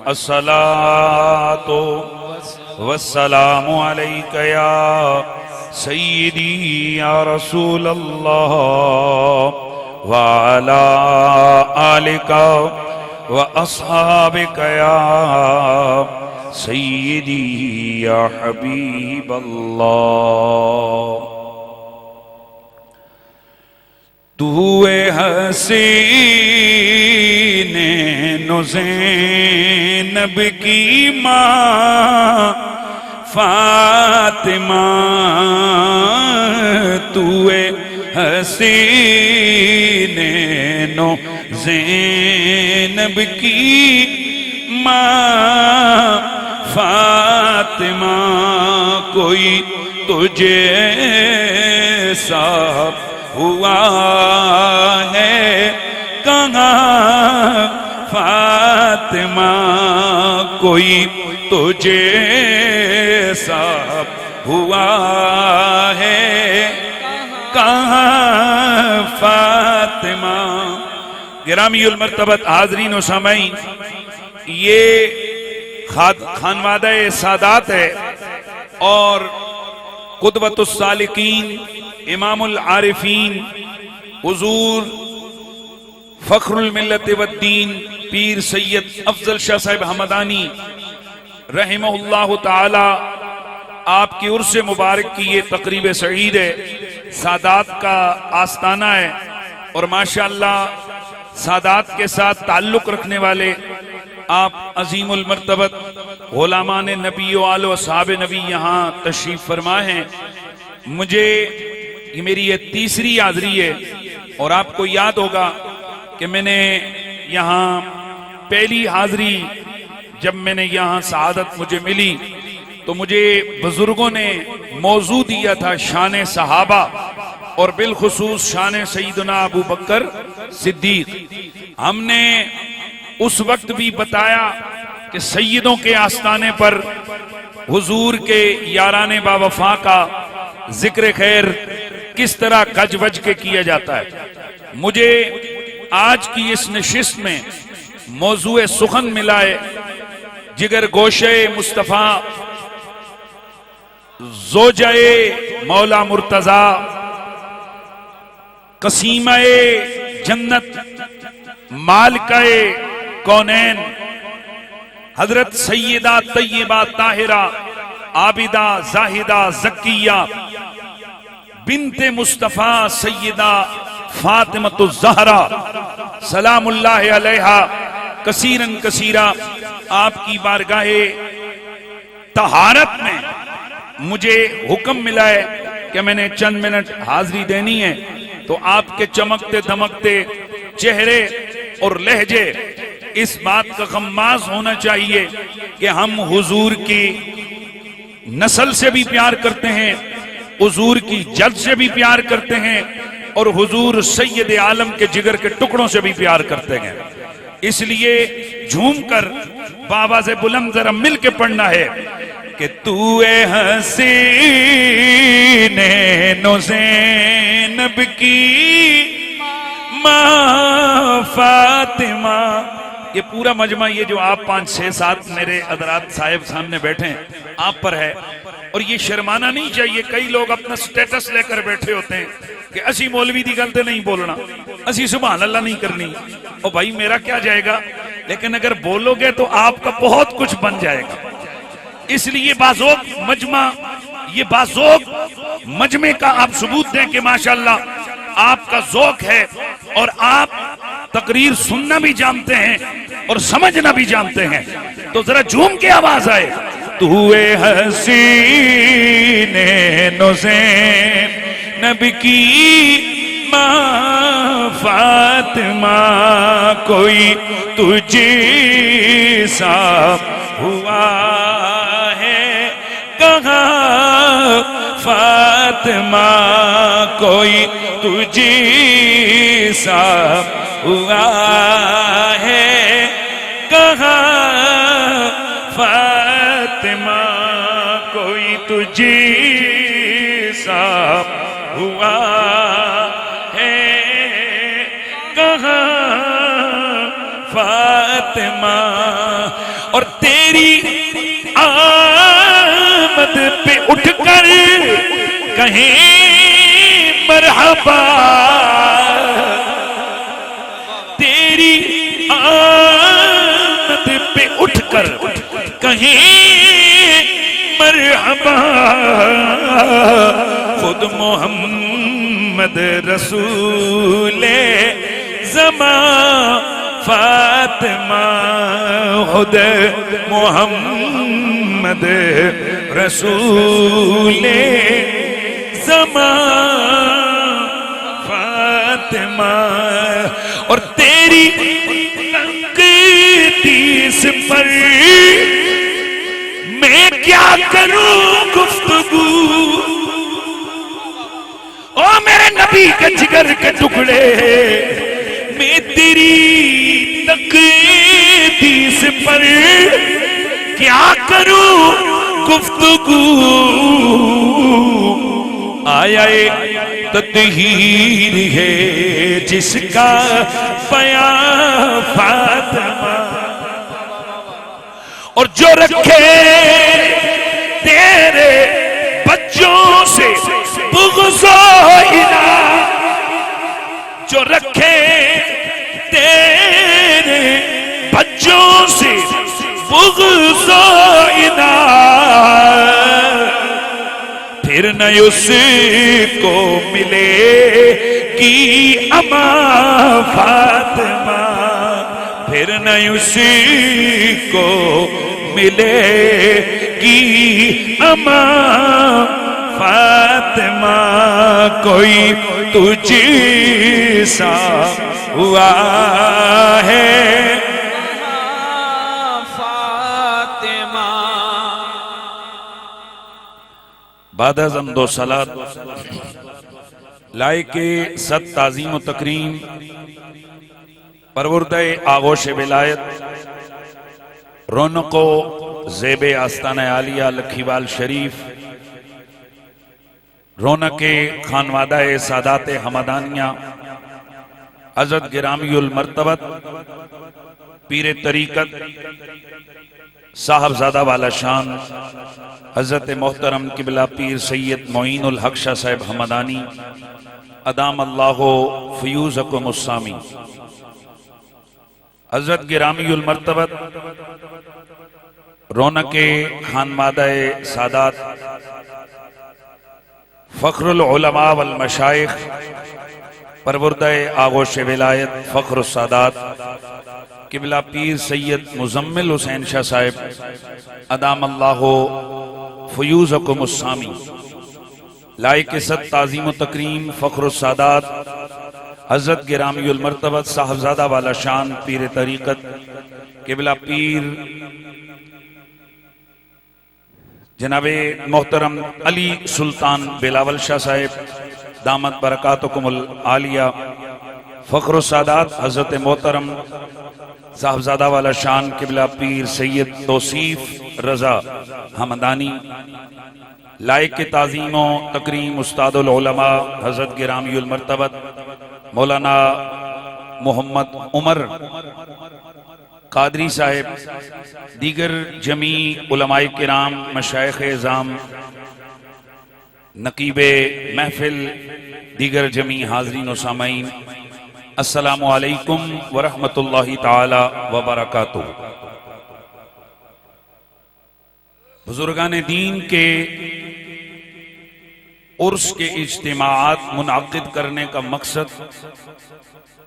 अस्सलातु वस्सलामु अलैका या सय्यदी या रसूल अल्लाह व अला आलिका व अस्हाबिका या सय्यदी या हबीब अल्लाह। तू हसीने ज़ैनब की माँ फातिमा, तू हसीने ज़ैनब की माँ फातिमा, कोई तुझे सा हुआ है कहाँ फातिमा, कोई तुझे सा हुआ है कहाँ फातिमा। गिरामीउल मर्तबत हाज़रीन व सामईन, ये खानवादा सादात है और कुदवतुस सालिकीन इमामुल आरिफीन हुजूर फखरुल मिल्लत वद्दीन पीर सैयद अफजल शाह साहिब हमदानी रहमहुल्लाह ताला आपकी उर्स मुबारक की ये तकरीब सईद है, सादात का आस्ताना है और माशाअल्लाह सादात के साथ ताल्लुक रखने वाले आप अजीमुल मर्तबत गुलामान नबी व आले व साहब नबी यहाँ तशरीफ फरमा हैं। मुझे ये मेरी ये तीसरी हाज़री है और आपको याद होगा कि मैंने यहाँ पहली हाज़री जब मैंने यहाँ शहादत मुझे मिली तो मुझे बुजुर्गों ने मौजू दिया था शान सहाबा और बिलखुसूस शान सईदना अबू बकर सिद्दीक। हमने उस वक्त भी बताया कि सैयदों के आस्ताने पर हुजूर के याराने बावफा का जिक्र खैर किस तरह गज वज के किया जाता है। मुझे आज की इस नशिस्त में मौजूए सुखन मिला है जिगर गोशे मुस्तफा जोजाए मौला मुर्तजा कसीमाए जन्नत मालिकाए कौनैन हजरत सैयदा तय्यबा ताहिरा आबिदा जाहिदा जकिया बिनते मुस्तफा सैयदा फातिमतु ज़हरा सलामुल्लाह अलैहा कसीरन कसीरा आपकी बारगाहे तहारत में मुझे हुक्म मिला है कि मैंने चंद मिनट हाजिरी देनी है, तो आपके चमकते दमकते चेहरे और लहजे इस बात का खम्मास होना चाहिए कि हम हुजूर की नस्ल से भी प्यार करते हैं, हुजूर की जद से भी प्यार करते हैं और हुजूर सैयद आलम के जिगर के टुकड़ों से भी प्यार करते हैं। इसलिए झूम कर बाबा से बुलंद जरा मिल के पढ़ना है कि तू हसीने ज़ैनब की माँ फातिमा। ये पूरा मजमा, ये जो आप 5, 6, 7 मेरे हज़रात साहिब सामने बैठे हैं आप पर है और ये शर्माना नहीं चाहिए। कई लोग अपना स्टेटस लेकर बैठे होते हैं कि असी मौलवी दी गल ते नहीं बोलना, असी सुभान अल्लाह नहीं करनी। और भाई मेरा क्या जाएगा, लेकिन अगर बोलोगे तो आपका बहुत कुछ बन जाएगा। इसलिए बाज़ोक मजमा, ये बाज़ोक मजमे का आप सबूत दें कि माशाअल्लाह आपका ज़ौक है और आप तकरीर सुनना भी जानते हैं और समझना भी जानते हैं। तो जरा झूम के आवाज आए, तू हसीने ज़ैनब की माँ फातिमा, कोई तुझे सा हुआ है कहाँ फातिमा, कोई तुझे सा हुआ है कहाँ फातिमा, कोई तुझे सा हुआ है कहाँ फातिमा। और तेरी आमद पे उठकर कहें मरहबा, तेरी आमद पे उठकर कहें मरहबा, खुद मोहम्मद रसूले ज़मा फातिमा, खुद मोहम्मद रसूले ज़मा फातिमा। और तेरी तकदीस पर मैं क्या करूं गुफ्तगू, ओ मेरे नबी के जिगर के टुकड़े, मैं तेरी तकदीस पर क्या करूं गुफ्तगू। आया तत्हीर है जिसका बयां फातिमा, और जो रखे तेरे बच्चों से बुग़्ज़ो इना, जो रखे तेरे बच्चों से बुग़्ज़ो इना, फिर न उसको मिलेगी अमा फातिमा, फिर न उसको मिलेगी अमा फातिमा। कोई तुझसा हुआ है फातिमा। बादअज़न दो सलात लायके सद ताज़ीम व तकरीम परवरदे आगोश विलायत रौनको ज़ेबे आस्ताना आलिया लखीवाल शरीफ, रौनके खानवादाए सादात हमदानिया, हज़रत गिरामीउल मर्तबत पीर तरीक़त साहबजादा वाला शान हज़रत मोहतरम किबला पीर सैयद मोइनुल हक शाह साहब हमदानी अदाम अल्लाहो फ़यूज़कुम उस्सामी, हज़रत गिरामीउल मर्तबत रौनके खानवादाए सादात फ़ख्रुल उलमा वल मशाइख परवरदाए आगोश विलायत फ़ख्रुस सादात किबला पीर सैयद मुज़म्मिल हुसैन शाह साहब अदाम अल्लाहो फ़यूज़कुम उस्सामी, लायके सद ताज़ीम व तकरीम फ़ख्रुस सादात हज़रत गिरामीउल मर्तबत साहबजादा वाला शान पीर तरीक़त किबला पीर जनाबे मोहतरम अली सुल्तान बिलावल शाह साहब दामत बरकातुकुमुल आलिया फ़ख्रुस सादात हज़रत मोहतरम साहबजादा वाला शान किबला पीर सैयद तौसीफ रज़ा हमदानी, लायके ताज़ीम व तकरीम उस्तादुल उलमा हज़रत गिरामीउल मर्तबत मौलाना मोहम्मद उमर कादरी साहिब, दीगर जमी उलमाए किराम मशाइख़ एज़ाम नकीबे महफिल, दीगर जमी हाज़रीन व सामाईन, अस्सलामु अलैकुम व रहमतुल्लाहि ताला व बरकातुहू। बुजुर्गान दीन के उर्स के इज्तिमाआत मुनाकिद करने का मकसद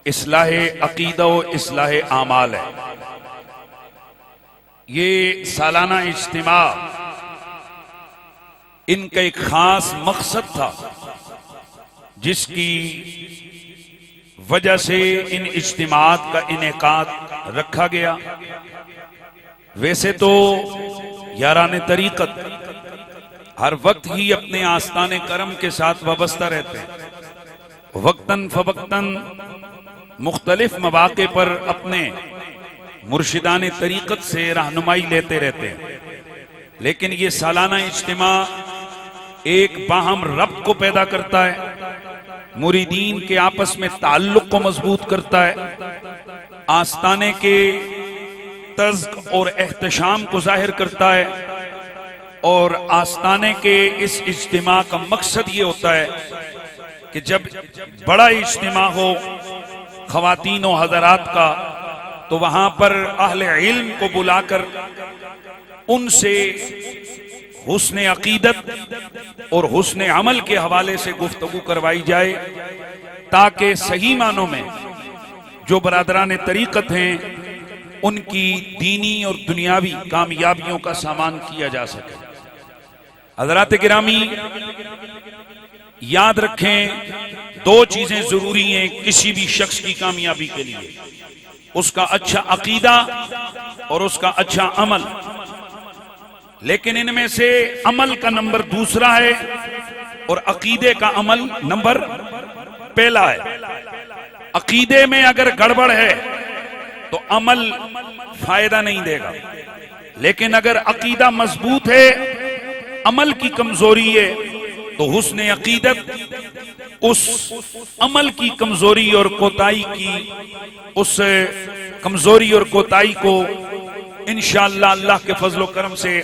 इस्लाहे अकीदा व इस्लाहे आमाल है। ये सालाना इज्तिमा इनका एक खास मकसद था जिसकी वजह से इन इज्तिमाआत का इनेकाद रखा गया। वैसे तो याराने तरीक़त हर वक्त ही अपने आस्ताने करम के साथ वाबस्ता रहते हैं, वक्तन फवक्तन मुख्तलिफ मवाक़े पर अपने मुर्शिदाने तरीक़त से रहनुमाई लेते रहते हैं, लेकिन ये सालाना इज्तिमा एक बाहम रब्त को पैदा करता है, मुरीदीन के आपस में ताल्लुक को मजबूत करता है, आस्ताने के तज़्क और एहतशाम को जाहिर करता है। और आस्ताने के इस इज्तिमा का मकसद ये होता है कि जब बड़ा इज्तिमा हो ख़वातीन और हज़रात का, तो वहां पर अहले इल्म को बुलाकर उनसे हुस्न अकीदत और हुस्न अमल के हवाले से गुफ्तगू करवाई जाए, ताकि सही मानों में जो बरादरान तरीक़त हैं उनकी दीनी और दुनियावी कामयाबियों का सामान किया जा सके। हज़रात गिरामी, याद रखें, दो चीजें जरूरी हैं किसी भी शख्स की कामयाबी के लिए, उसका अच्छा अकीदा और उसका अच्छा अमल। लेकिन इनमें से अमल का नंबर दूसरा है और अकीदे का अमल नंबर पहला है। अकीदे में अगर गड़बड़ है तो अमल फायदा नहीं देगा, लेकिन अगर अकीदा मजबूत है, अमल की कमजोरी है, तो हुस्न अकीदत उस अमल की कमजोरी और कोताही की, उस कमजोरी और कोताही को इंशाअल्लाह अल्लाह के फजलो करम से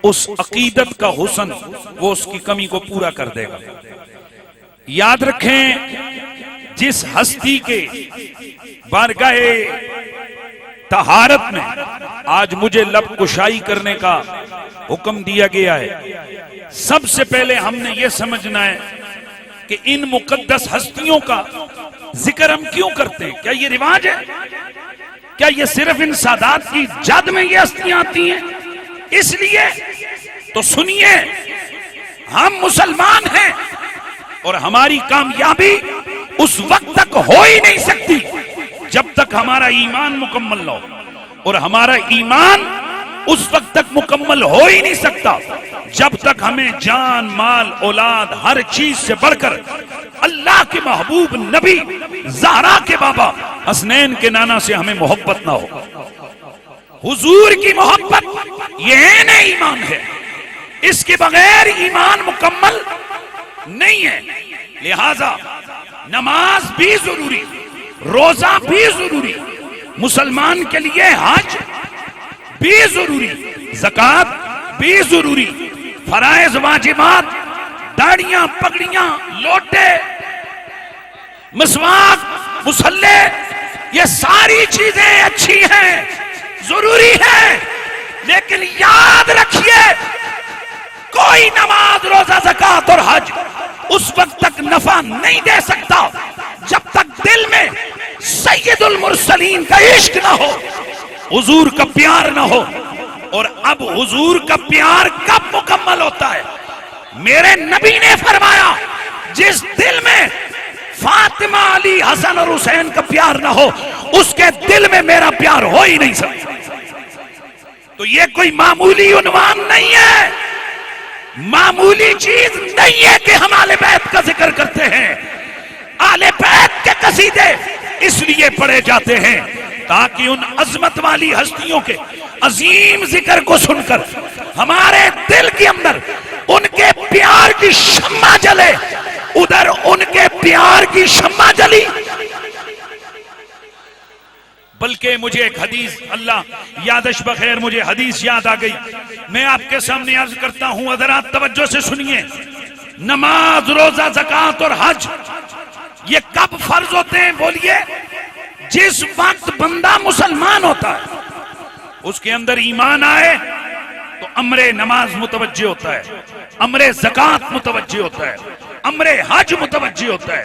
उस अकीदत का हुस्न वो उसकी कमी को पूरा कर देगा। याद रखें, जिस हस्ती के बारगाहे तहारत में आज मुझे लब कुशाई करने का हुक्म दिया गया है, सबसे पहले हमने ये समझना है कि इन मुकद्दस हस्तियों का जिक्र हम क्यों करते हैं। क्या ये रिवाज है? क्या ये सिर्फ इन सादात की जद में ये हस्तियां आती हैं? इसलिए तो सुनिए, हम मुसलमान हैं और हमारी कामयाबी उस वक्त तक हो ही नहीं सकती जब तक हमारा ईमान मुकम्मल ना हो। और हमारा ईमान उस वक्त तक मुकम्मल हो ही नहीं सकता जब तक हमें जान, माल, औलाद, हर चीज से बढ़कर अल्लाह के महबूब नबी ज़हरा के बाबा हसनैन के नाना से हमें मोहब्बत ना हो। हुजूर की मोहब्बत ये न ईमान है, इसके बगैर ईमान मुकम्मल नहीं है। लिहाजा नमाज भी जरूरी, रोजा भी जरूरी, मुसलमान के लिए हज भी जरूरी, ज़कात भी जरूरी, फराइज वाजिबात, दाढ़ियां, पगड़ियां, लोटे, मसवाक, मुसल्ले, ये सारी चीजें अच्छी हैं, जरूरी है। लेकिन याद रखिए, कोई नमाज, रोजा, ज़कात और हज उस वक्त तक नफा नहीं दे सकता जब तक दिल में सैयदुल मुरसलीन का इश्क ना हो, हुजूर का प्यार ना हो। और अब हुजूर का प्यार कब मुकम्मल होता है? मेरे नबी ने फरमाया, जिस दिल में फातिमा, अली, हसन और हुसैन का प्यार ना हो, उसके दिल में मेरा प्यार हो ही नहीं सकता। तो ये कोई मामूली उन्वान नहीं है, मामूली चीज नहीं है कि हम आले बैत का जिक्र करते हैं। आले बैत के कसीदे इसलिए पढ़े जाते हैं ताकि उन अजमत वाली हस्तियों के अजीम जिक्र को सुनकर हमारे दिल के अंदर उनके प्यार की शम्मा जले। उधर उनके प्यार की शम्मा जली, बल्कि मुझे एक हदीस, अल्लाह यादश बखैर मुझे हदीस याद आ गई, मैं आपके सामने अर्ज करता हूं। हज़रात तवज्जो से सुनिए, नमाज, रोजा, ज़कात और हज ये कब फर्ज होते हैं? बोलिए, जिस वक्त बंदा मुसलमान होता है, उसके अंदर ईमान आए तो अमरे नमाज मुतवज्जे होता है, अमरे ज़कात मुतवज्जे होता है, अमरे हज मुतवज्जे होता है,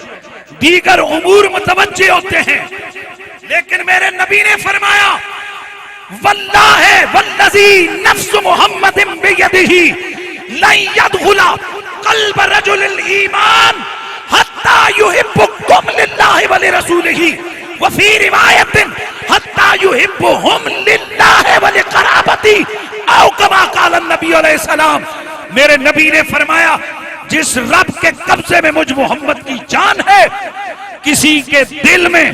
दीगर उमूर मुतवज्जे होते हैं। लेकिन मेरे नबी ने फरमाया, वल्लाहि वल्लज़ी नफ्सु मुहम्मदिन बियदिही लन यदखुला क़ल्ब रजुलिल ईमान हत्ता युहिब्बुकुम लिल्लाहि व लिरसूलिही व फी रिवायतिन हत्ता युहिब्बुहुम लिल्लाहि व लिक़राबती औ कमा क़ाल नबी अलैहि सलाम। मेरे नबी ने फरमाया, जिस रब के कब्जे में मुझ मोहम्मद की जान है, किसी के दिल में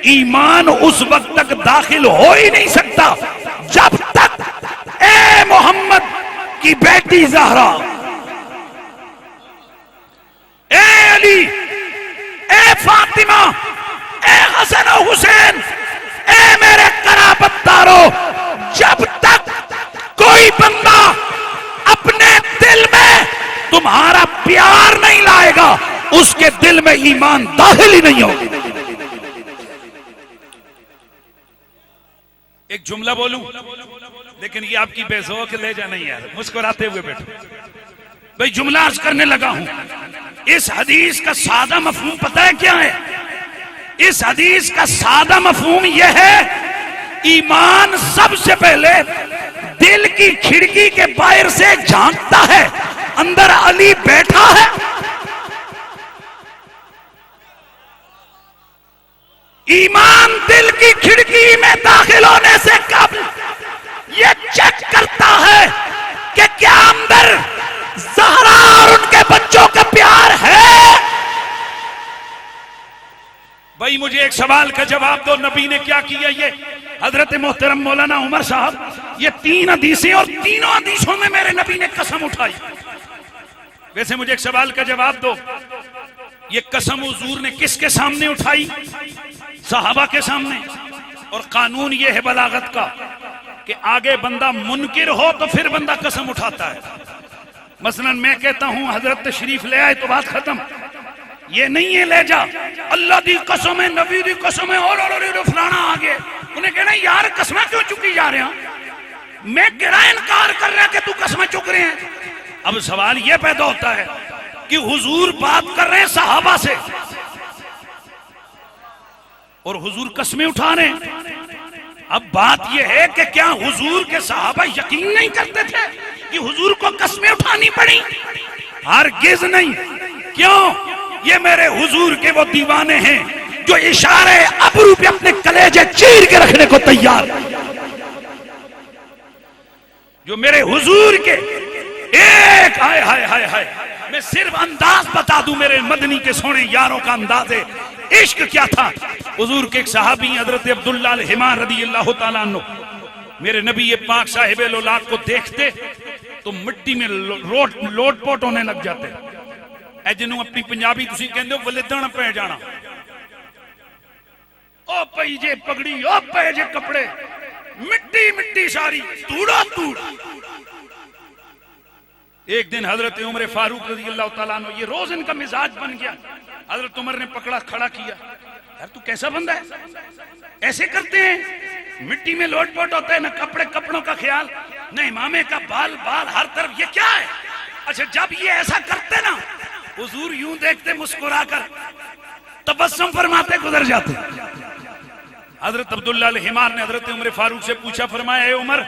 ईमान उस वक्त तक दाखिल हो ही नहीं सकता जब तक ए मोहम्मद की बेटी ज़हरा, ए अली, ए फातिमा, ए हसन और हुसैन, ए मेरे कराबतदारों, उसके दिल में ईमान दाखिल ही नहीं होगा। एक जुमला बोलूं, लेकिन ये आपकी बेज़ौक़ ले जा नहीं यार, मुस्कुराते हुए बैठो भाई। जुमला अर्ज करने लगा हूं, इस हदीस का सादा मफहूम पता है क्या है? इस हदीस का सादा मफहूम यह है, ईमान सबसे पहले दिल की खिड़की के बाहर से झांकता है, अंदर अली बैठा है। ईमान दिल की खिड़की में दाखिल होने से कबल यह चेक करता है कि क्या अंदर ज़हरा और उनके बच्चों का प्यार है। भाई मुझे एक सवाल का जवाब दो, नबी ने क्या किया? ये हजरत मोहतरम मौलाना उमर साहब, ये 3 हदीसें और तीनों हदीसों में मेरे नबी ने कसम उठाई। वैसे मुझे एक सवाल का जवाब दो, ये कसम हुजूर ने किसके सामने उठाई? सहाबा के सामने। और कानून ये है बलागत का कि आगे बंदा मुनकिर हो तो फिर बंदा कसम उठाता है। मसलन मैं कहता हूं हजरत तशरीफ ले आए तो बात खत्म, ये नहीं है ले जा, अल्लाह दी कसम है, नबी दी कसम है, और फलाना आ गए, उन्हें कहना यार कसमें क्यों चुकी जा रहे हैं? मैं केड़ा इनकार कर रहा कि तू कसमें चुक रहे हैं। अब सवाल यह पैदा होता है कि हुजूर बात कर रहे हैं सहाबा से और हुजूर कसमें उठा रहे हैं। अब बात यह है कि क्या हुजूर के सहाबा यकीन नहीं करते थे कि हुजूर को कसमें उठानी पड़ी? हरगिज़ नहीं। क्यों? ये मेरे हुजूर के वो दीवाने हैं जो इशारे अबरू पे अपने कलेजे चीर के रखने को तैयार, जो मेरे हुजूर के एक हाय हाय हाय हाय, मैं सिर्फ अंदाज बता दूं, मेरे मदनी के सोने यारों का अंदाज है इश्क क्या था। हुजूर के एक सहाबी हजरत अब्दुल्ला अल-हिमार रदियल्लाहु ताला अन्हु, मेरे नबी ये पाक साहिब औलाद को देखते तो मिट्टी में लोट-पोट होने लग जाते। ए जिन्हों अपनी पंजाबी तुसी कहंदे हो वलिदण पै जाना, ओ पई जे पगड़ी, ओ पै जे कपड़े, मिट्टी मिट्टी सारी, तूड़ा तूड़। एक दिन हजरत उमर फारूक रज़ियल्लाहु ताला अन्हु, ये रोज इनका मिजाज बन गया, हजरत उमर ने पकड़ा खड़ा किया, यार तू कैसा बंदा है, ऐसे करते हैं, मिट्टी में लोट-पोट होता है, ना कपड़े कपड़ों का ख्याल, ना इमामे का बाल बाल हर तरफ, ये क्या है? अच्छा जब ये ऐसा करते ना, हुजूर यूं देखते मुस्कुराकर, तबस्सुम फरमाते गुजर जाते। हजरत अब्दुल्ला अल-हिमार ने हजरत उमर फारूक से पूछा, फरमाया ए उमर,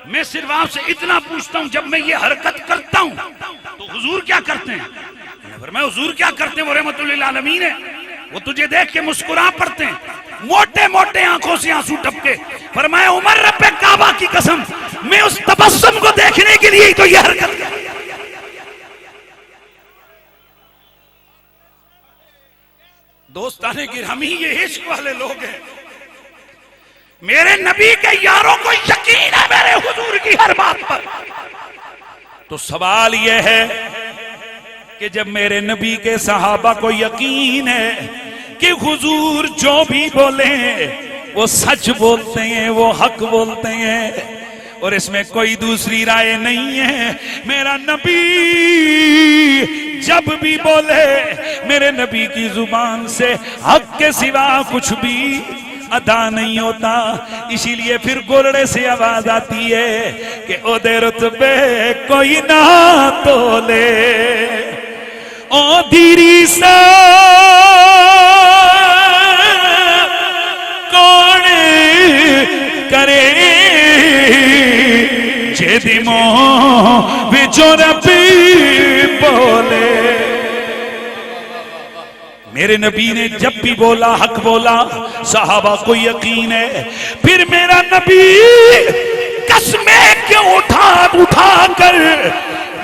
मैं सिर्फ आपसे इतना पूछता हूं, जब मैं ये हरकत करता हूं तो हुजूर क्या करते हैं? फरमाया हुजूर क्या करते हैं, वो रहमतुल लिल आलमीन है, वो तुझे देख के मुस्कुरा पड़ते हैं, मोटे मोटे आंखों से आंसू टपके। फरमाया उमर रब्बे काबा की कसम, मैं उस तबस्सुम को देखने के लिए ही तो ये हरकत कर। दोस्ताने गिरामी, ये इश्क वाले लोग हैं, मेरे नबी के यारों को यकीन है मेरे हुजूर की हर बात पर। तो सवाल यह है कि जब मेरे नबी के सहाबा को यकीन है कि हुजूर जो भी बोले वो सच बोलते हैं, वो हक बोलते हैं और इसमें कोई दूसरी राय नहीं है, मेरा नबी जब भी बोले मेरे नबी की जुबान से हक के सिवा कुछ भी अदा नहीं होता। इसीलिए फिर गोरड़े से आवाज आती है कि ओदे रुतबे कोई ना तोले, ओ धीरी सा कौन करे जेदी मोह विचो रबी बोले। मेरे नबी ने जब भी बोला हक बोला, सहाबा को यकीन है। फिर मेरा नबी कसमें क्यों उठा कर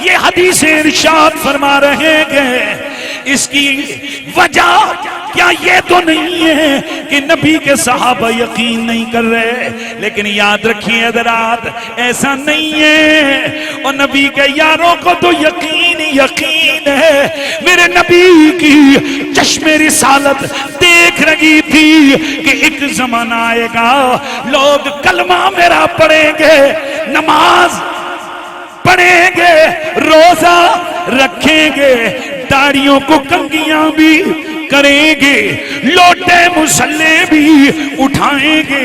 ये हदीस इरशाद फरमा रहे हैं, इसकी वजह क्या ये तो नहीं है कि नबी के सहाबा यकीन नहीं कर रहे, लेकिन याद रखिए हज़रात, ऐसा नहीं है। और नबी के यारों को तो यकीन है। मेरे नबी की चश्मे रिसालत देख रही थी कि एक जमाना आएगा लोग कलमा मेरा पढ़ेंगे, नमाज पढ़ेंगे, रोजा रखेंगे, दाढ़ियों को कंघियां भी करेंगे, लोटे मुसल्ले भी उठाएंगे,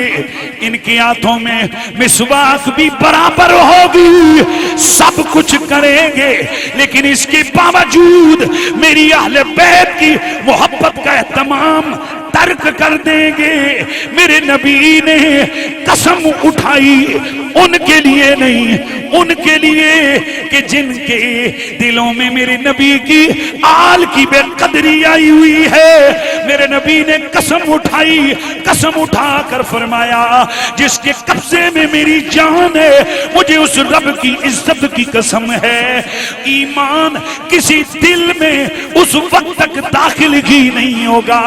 इनके हाथों में मिसवाक भी बराबर होगी, सब कुछ करेंगे, लेकिन इसके बावजूद मेरी अहले बैत की मोहब्बत का एहतमाम तर्क कर देंगे। मेरे नबी ने कसम उठाई उनके लिए नहीं, उनके लिए कि जिनके दिलों में मेरे नबी की आल की बेकदरी आई हुई है। मेरे नबी ने कसम उठाई, कसम उठाकर फरमाया जिसके कब्जे में मेरी जान है, मुझे उस रब की इज्जत की कसम है, ईमान किसी दिल में उस वक्त तक दाखिल ही नहीं होगा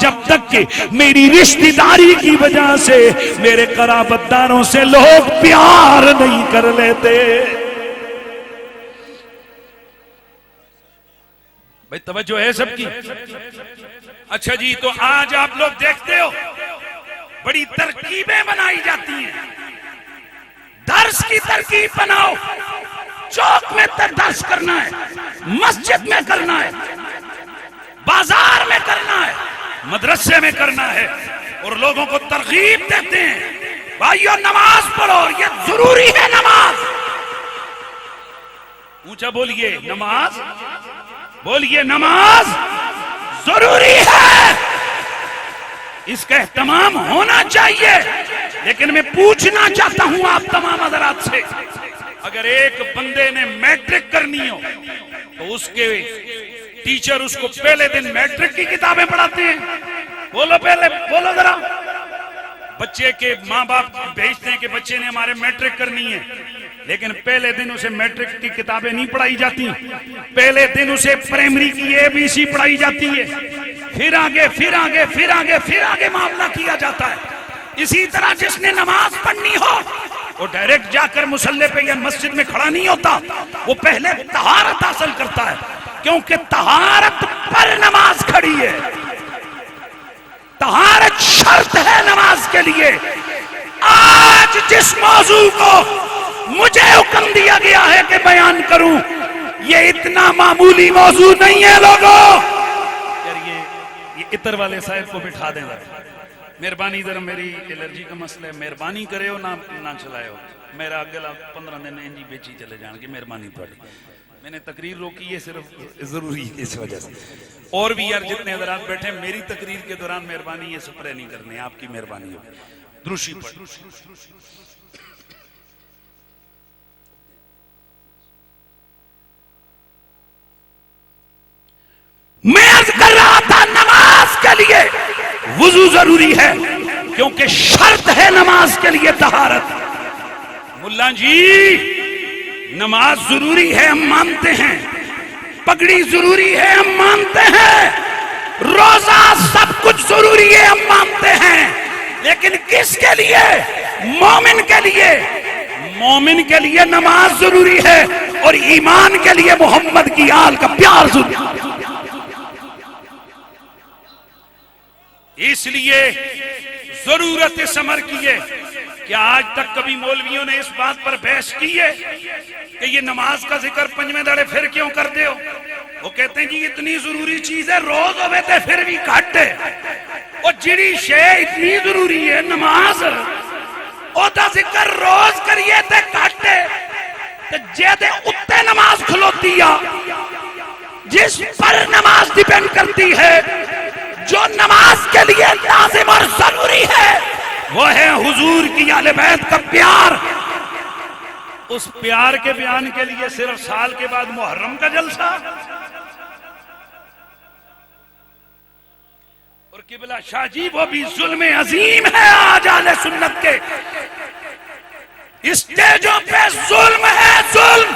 जब तक कि मेरी रिश्तेदारी की वजह से मेरे कराबतदारों से लोग प्यार नहीं कर लेते। भाई तवज्जो है सबकी? अच्छा जी, तो आज आप लोग देखते हो बड़ी तरकीबें बनाई जाती हैं। दर्स की तरकीब बनाओ, चौक में दर्स करना है, मस्जिद में करना है, बाजार में करना है, मदरसे में करना है, और लोगों को तरगीब देते हैं भाइयों नमाज पढ़ो, ये जरूरी है नमाज। ऊंचा बोलिए नमाज, बोलिए नमाज जरूरी है, इसका एहतमाम होना चाहिए। लेकिन मैं पूछना चाहता हूं आप तमाम हज़रात से, अगर एक बंदे ने मैट्रिक करनी हो तो उसके टीचर उसको पहले दिन मैट्रिक की किताबें पढ़ाते हैं? बोलो पहले, बोलो जरा। बच्चे के माँ बाप भेजते हैं कि बच्चे ने हमारे मैट्रिक करनी है, लेकिन पहले दिन उसे मैट्रिक की किताबें नहीं पढ़ाई जाती, पहले दिन उसे प्राइमरी की ABC पढ़ाई जाती है, फिर आगे फिर आगे फिर आगे फिर आगे मामला किया जाता है। इसी तरह जिसने नमाज पढ़नी हो वो डायरेक्ट जाकर मुसल्ले पे या मस्जिद में खड़ा नहीं होता, वो पहले तहारत हासिल करता है, क्योंकि तहारत पर नमाज खड़ी है, तहारत शर्त है नमाज के लिए। आज जिस मौजू को मुझे हुक्म दिया गया है कि बयान करूं, ये इतना मामूली मौजू नहीं है लोगों। यार ये इतर वाले साहब को बिठा दें जरा, मेहरबानी जरा, मेरी एलर्जी का मसला है, मेहरबानी करे हो ना चलाए हो, मेरा अगला 15 दिन इंजी बेची चले जाने की मेहरबानी थोड़ी। मैंने तकरीर रोकी है सिर्फ जरूरी है इस वजह से, और भी यार जितने हज़रात बैठे मेरी तकरीर के दौरान मेहरबानी ये स्प्रे नहीं करने, आपकी मेहरबानी हो। द्रुशी पढ़, मैं अर्ज कर रहा था नमाज के लिए वुजू जरूरी है, क्योंकि शर्त है नमाज के लिए तहारत। मुल्ला जी नमाज जरूरी है हम मानते हैं, पगड़ी जरूरी है हम मानते हैं, रोजा सब कुछ जरूरी है हम मानते हैं, लेकिन किसके लिए? मोमिन के लिए। मोमिन के लिए नमाज जरूरी है और ईमान के लिए मोहम्मद की आल का प्यार जरूरी है। इसलिए जरूरत इस अमर की है कि आज तक कभी मौलवियों ने इस बात पर बहस की है कि ये नमाज का जिक्र पंजवें दाड़े फिर क्यों करते हो? वो कहते हैं जी इतनी जरूरी चीज है, रोज होवे तो फिर भी घट है, और जिड़ी शे इतनी जरूरी है नमाज, ओदा जिक्र रोज करिए तो घट है, ते जेदे उत्ते नमाज खलोती आ, जिस पर नमाज डिपेंड करती है, जो नमाज के लिए लाजिम और जरूरी है, वो है हुजूर की आले बैत का प्यार। उस प्यार के बयान के लिए सिर्फ साल के बाद मुहर्रम का जलसा, और किबला शाह जी वो भी जुल्म अजीम है। आज आले सुन्नत के स्टेजों पे जुल्म है, जुल्म।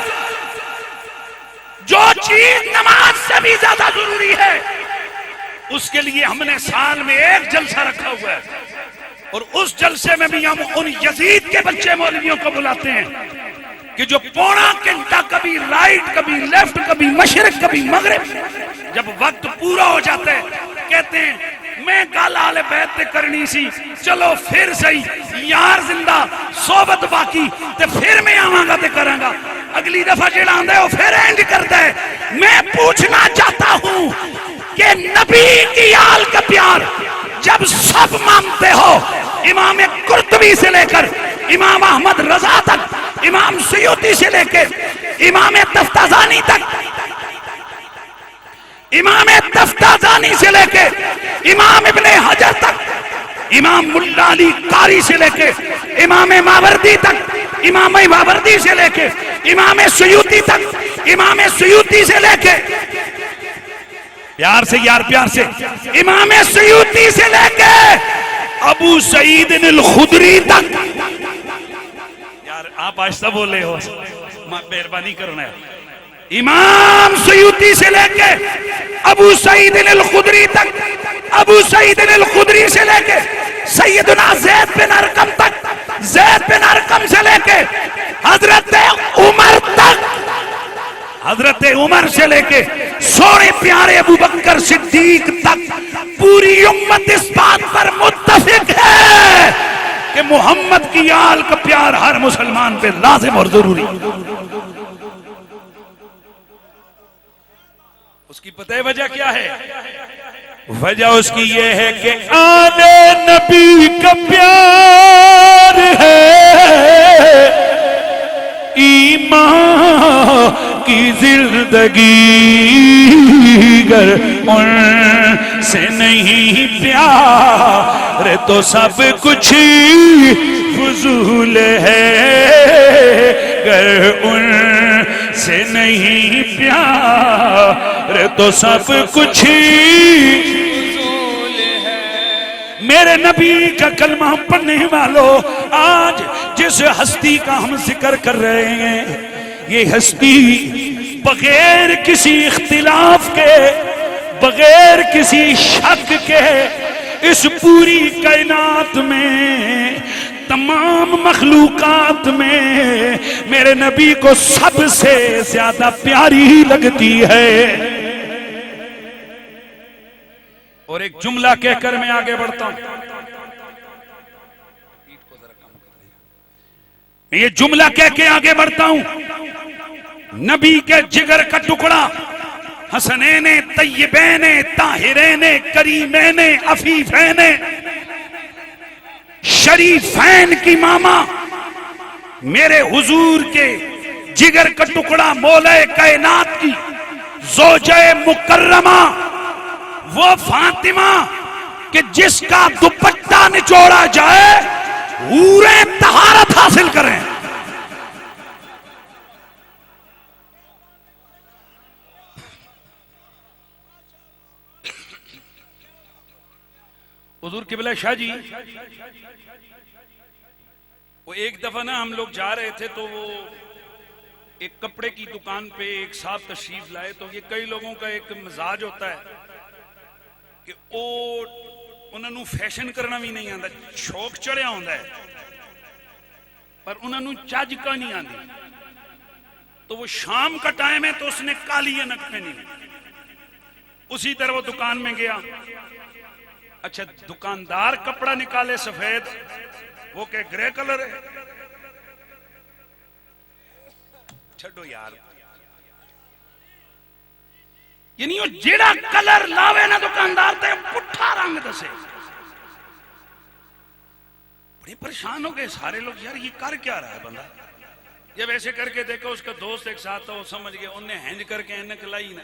जो चीज नमाज से भी ज्यादा जरूरी है, उसके लिए हमने साल में एक जलसा रखा हुआ है, और उस जलसे में भी हम उन यजीद के बच्चे मौलवियों को बुलाते हैं कि जो पौना घंटा कभी राइट कभी लेफ्ट कभी मशरिक कभी मगरिब, जब वक्त पूरा हो जाता है कहते हैं मैं गल आले बैत करनी सी, चलो फिर सही यार जिंदा सोबत बाकी ते फिर मैं आवांगा ते करांगा। अगले अगली दफा जेड़ा आंदा है वो फिर इंज करता है। मैं पूछना चाहता हूं कि नबी की आल का प्यार जब सब मानते हो, इमाम कुर्तुबी से लेकर इमाम अहमद रजा तक, इमाम सयूती से लेकर इमाम तफ्ताजानी तक, इमाम तफ्ताजानी से लेकर इमाम इब्ने हजर तक, इमाम मुल्ला अली कारी से लेकर इमाम मावरदी तक, इमाम मावरदी से लेकर इमाम सयूती तक, इमाम सयूती से लेकर, प्यार से यार प्यार से, इमाम सयूती से लेकर अबू सईद अल खुदरी तक। यार आप आहिस्ता बोले हो, मेहरबानी करो ना। इमाम सयूती से लेके अबू सईद अल खुदरी तक, अबू सईद अल खुदरी से लेके सैयदना ज़ैद बिन अरकम तक, ज़ैद बिन अरकम से लेके हजरत उमर तक, हजरत उमर से लेके सोने प्यारे अबू बकर सिद्दीक तक पूरी उम्मत इस बात पर मुत्तफिक है कि मोहम्मद की आल का प्यार हर मुसलमान पे लाजिम और जरूरी। उसकी पता है वजह क्या है? वजह उसकी ये है कि आले नबी का प्यार है ईमान की जिंदगी, गर उनसे नहीं प्यार तो सब कुछ फजूल है, गर उनसे नहीं प्यार तो सब कुछ फजूल है। मेरे नबी का कलमा पढ़ने वालों, आज जिस हस्ती का हम जिक्र कर रहे हैं, ये हस्ती बगैर किसी इख्तिलाफ के, बगैर किसी शक के इस पूरी कायनात में, तमाम मखलूकात में मेरे नबी को सबसे ज्यादा प्यारी लगती है। और एक जुमला कहकर मैं आगे बढ़ता हूं, ये जुमला कह के आगे बढ़ता हूं। नबी के जिगर का टुकड़ा, हसनैने तय्यबैने ताहिरैने करीमैने अफीफैने शरीफैन की मामा, मेरे हुजूर के जिगर का टुकड़ा, मौलाए कायनात की ज़ौजे मुकर्रमा, वो फातिमा कि जिसका दुपट्टा निचोड़ा जाए हूरे तहारत हासिल करें। हुजूर किबला शाह जी, वो एक दफा ना हम लोग जा रहे थे तो वो एक कपड़े की दुकान पे एक साहब तशरीफ लाए। तो ये कई लोगों का एक मिजाज होता है कि उन्होंने फैशन करना भी नहीं आता, शौक चढ़िया होता है पर उन्होंने चज का नहीं आती। तो वो शाम का टाइम है तो उसने काली अनक पहनी, उसी तरह वो दुकान में गया। अच्छा, दुकानदार कपड़ा निकाले सफेद, वो के ग्रे कलर है। छो यार, यानी वो जेड़ा कलर लावे ना दुकानदार ते पुट्ठा रंग दसे। बड़े परेशान हो गए सारे लोग, यार ये कर क्या रहा है बंदा। जब ऐसे करके देखो, उसका दोस्त एक साथ था, वो समझ गया, उन्हें हैंज करके ऐनक लाई ना।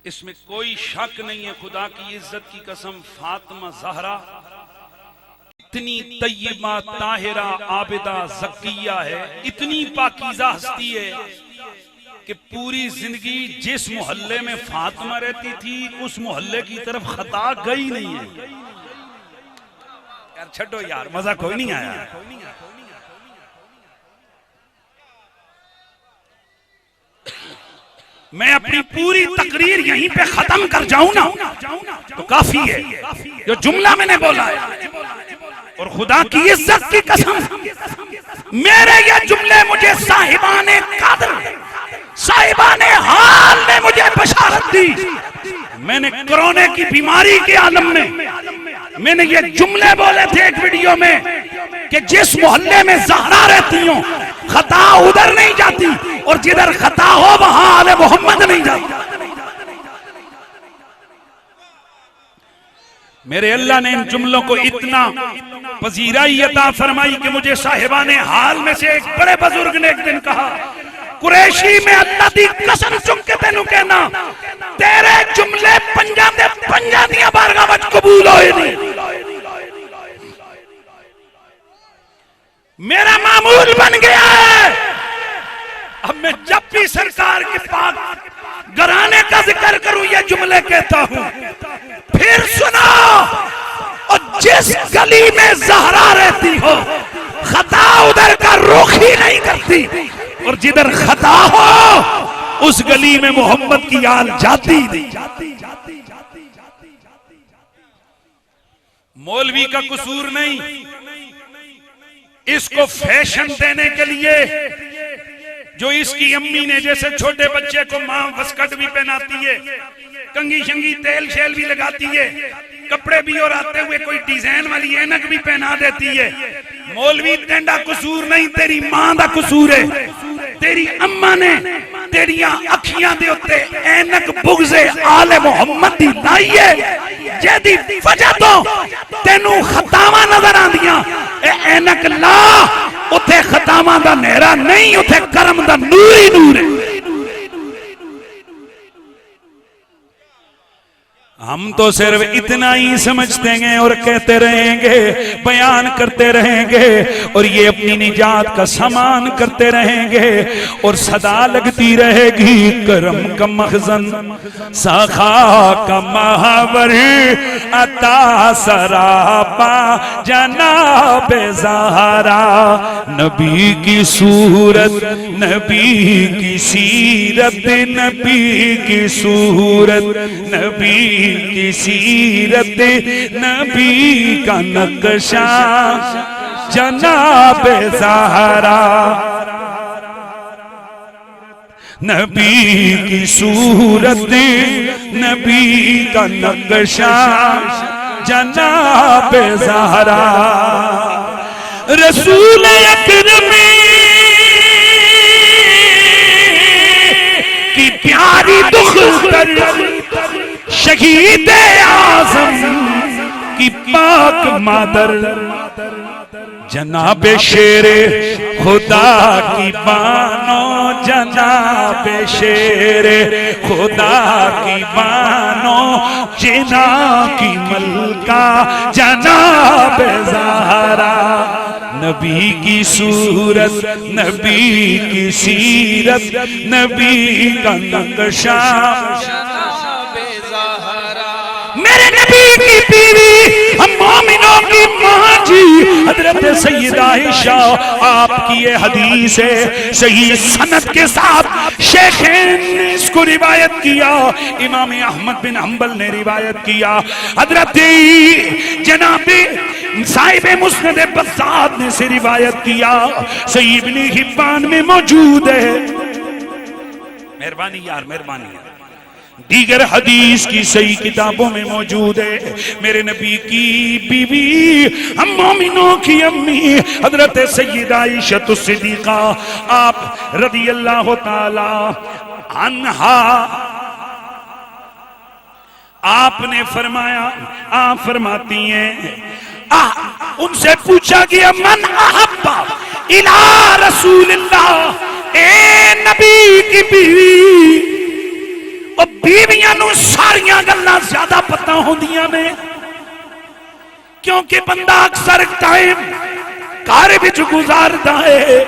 इसमें कोई शक नहीं है, खुदा की इज्जत की कसम, फातिमा ज़हरा इतनी तय्यबा ताहिरा आबिदा ज़किया है, इतनी पाकीज़ा हस्ती है कि पूरी जिंदगी जिस मोहल्ले में फातिमा रहती थी उस मोहल्ले की तरफ खता गई नहीं है। यार छड्डो यार, मजा कोई नहीं आया। मैं अपनी पूरी तकरीर यहीं पे खत्म कर जाऊं ना तो काफी है, जो जुमला मैंने बोला है। और खुदा की इज्जत की कसम, मेरे ये जुमले मुझे साहिबाने कादर, साहिबाने हाल ने मुझे बशारत दी। मैंने कोरोना की बीमारी के आलम में मैंने ये जुमले बोले थे एक वीडियो में कि जिस मोहल्ले में ज़हरा रहती हो खता उधर नहीं जाती और जिधर खता हो वहां आले मोहम्मद नहीं जाती। मेरे अल्लाह ने इन जुमलों को इतना पजीराई अता फरमाई कि मुझे साहिबाने हाल में से एक बड़े बुजुर्ग ने एक दिन कहा, कुरैशी में अल्लाह दी कसम चुम के तेनू कहना तेरे जुमले पंजा दियां बारगाह विच कबूल होए नहीं। मेरा मामूल बन गया है, अब मैं जब भी सरकार के पाक घराने का जिक्र करूं ये जुमले कहता हूं। फिर सुनो, और जिस गली में ज़हरा रहती हो खता उधर का रुख ही नहीं करती और जिधर खता हो उस गली में मोहम्मद की आल जाती नहीं। मौलवी का कसूर नहीं, इसको फैशन देने के लिए जो इसकी अम्मी ने जैसे छोटे बच्चे को मां वस्कट भी पहनाती है, कंगी शंगी तेल शेल भी लगाती है, कपड़े भी और आते हुए कोई डिजाइन वाली ऐनक भी पहना देती है। मौलवी तेंदा कसूर नहीं, तेरी मां दा कसूर है। तेरी अम्मा ने तेरिया अखियां दे उत्ते ऐनक बुग़्ज़े आले मोहम्मद दी लाई है जेदी वजह तो तेनू खतावां नजर आंदियां। ए ऐनक ला, उथे खतावां दा नेरा नहीं, उथे करम दा नूर ही नूर है। हम तो सिर्फ इतना ही समझते हैं और कहते रहेंगे, बयान करते रहेंगे और ये अपनी निजात का सामान करते रहेंगे और सदा लगती रहेगी करम का मखजन सखा का महावर अता सरापा जनाब ज़हरा। नबी की सूरत, नबी की सीरत, नबी की सूरत, नबी की सीरत, नबी का नक्शा जनाब ज़हरा। नबी की सूरत, नबी का नक्शा जनाब ज़हरा। रसूल अकरम की प्यारी दुख्तर शहीद आज़म की पाक मादर जनाबे शेरे खुदा की बानो, जनाबे शेरे खुदा की बानो, जिना की मलका जनाबे ज़हरा। नबी की सूरत, नबी की सीरत, नबी का नक्शा मेरे नबी की बीवी हम मोमिनों की मां जी हजरत सैयदा आयशा, आपकी ये हदीस है सही सनद के साथ शेखैन ने इसको रिवायत किया, इमाम अहमद बिन हंबल ने रिवायत किया, हजरत जनाबे साहिब मुस्नद बज़्ज़ार ने से रिवायत किया, सही इब्न हिब्बान में मौजूद है। मेहरबानी यार, मेहरबानी। दीगर हदीस की सही किताबों में मौजूद है। मेरे नबी की बीवी हम मोमिनों की अम्मी हजरत सैयदा आयशा सिद्दीक़ा आप रज़ी अल्लाह ताला अन्हा, आपने फरमाया, आप फरमाती हैं, उनसे पूछा गया मन अहब्बा इला रसूलिल्लाह, ए नबी की बीवी। और बीवियां नूं सारियां गल्लां ज्यादा पता होंदियां ने, क्योंकि बंदा अक्सर टाइम घर विच गुजारता है,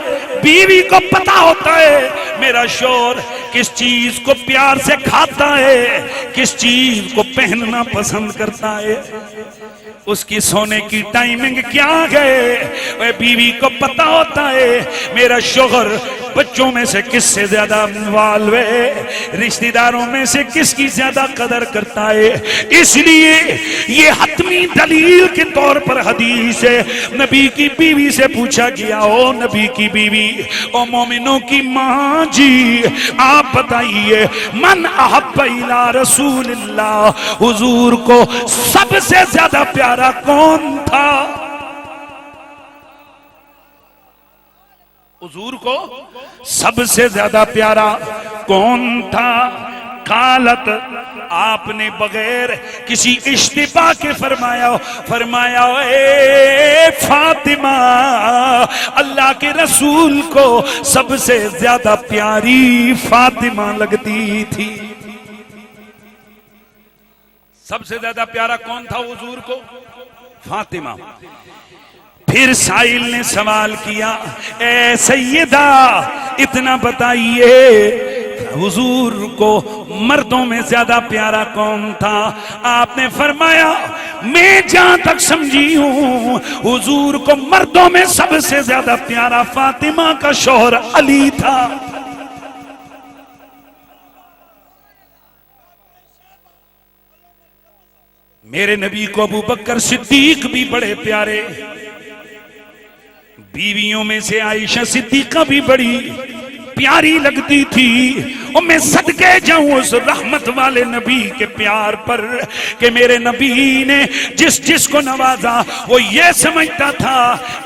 बीवी को पता होता है मेरा शौहर किस चीज को प्यार से खाता है, किस चीज को पहनना पसंद करता है, उसकी सोने की टाइमिंग क्या है, वह बीवी को पता होता है मेरा शौहर बच्चों में से किससे ज्यादा इन्वॉल्व है, रिश्तेदारों में से किसकी ज्यादा कदर करता है। इसलिए ये हतमी दलील के तौर पर हदीस है। नबी की बीवी से पूछा गया, ओ नबी की बीवी, ओ मोमिनों की मां जी, आप बताइए मन अहब्ब इला रसूलिल्लाह, हुजूर को सबसे ज्यादा प्यारा कौन था? हुजूर को सबसे ज्यादा प्यारा कौन था? कालत, आपने बगैर किसी इश्तिबा के फरमाया ए फातिमा, अल्लाह के रसूल को सबसे ज्यादा प्यारी फातिमा लगती थी। सबसे ज्यादा प्यारा कौन था हुजूर को? फातिमा। फिर साइल ने सवाल किया, ए सैयदा, इतना बताइए हुजूर को मर्दों में ज्यादा प्यारा कौन था? आपने फरमाया, मैं जहां तक समझी हूं हुजूर को मर्दों में सबसे ज्यादा प्यारा फातिमा का शौहर अली था। मेरे नबी को अबू बकर सिद्दीक भी बड़े प्यारे, बीवियों में से आयशा सिद्दीका भी बड़ी प्यारी लगती थी। और मैं सदके जाऊं उस रहमत वाले नबी के प्यार पर कि मेरे नबी ने जिस जिस को नवाजा वो ये समझता था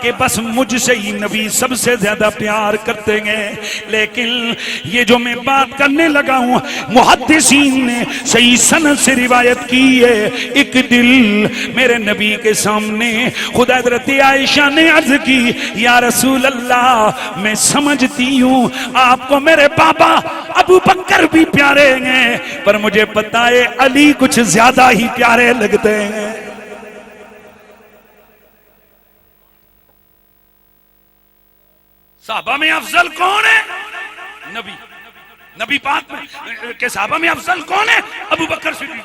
कि बस मुझसे ही नबी सबसे ज्यादा प्यार करते हैं। लेकिन ये जो मैं बात करने लगा हूं, मुहद्दिसीन ने सही सनद से रिवायत की है। एक दिल मेरे नबी के सामने खुद हज़रत आयशा ने अर्ज की, या रसूल अल्लाह, मैं समझती हूं आपको मेरे बाबा अबू बकर भी प्यारे हैं, पर मुझे पता है अली कुछ ज्यादा ही प्यारे लगते हैं। साहबा में अफजल कौन है? नबी पाक में के साहबा में अफजल कौन है? अबू बकर सिद्दीक।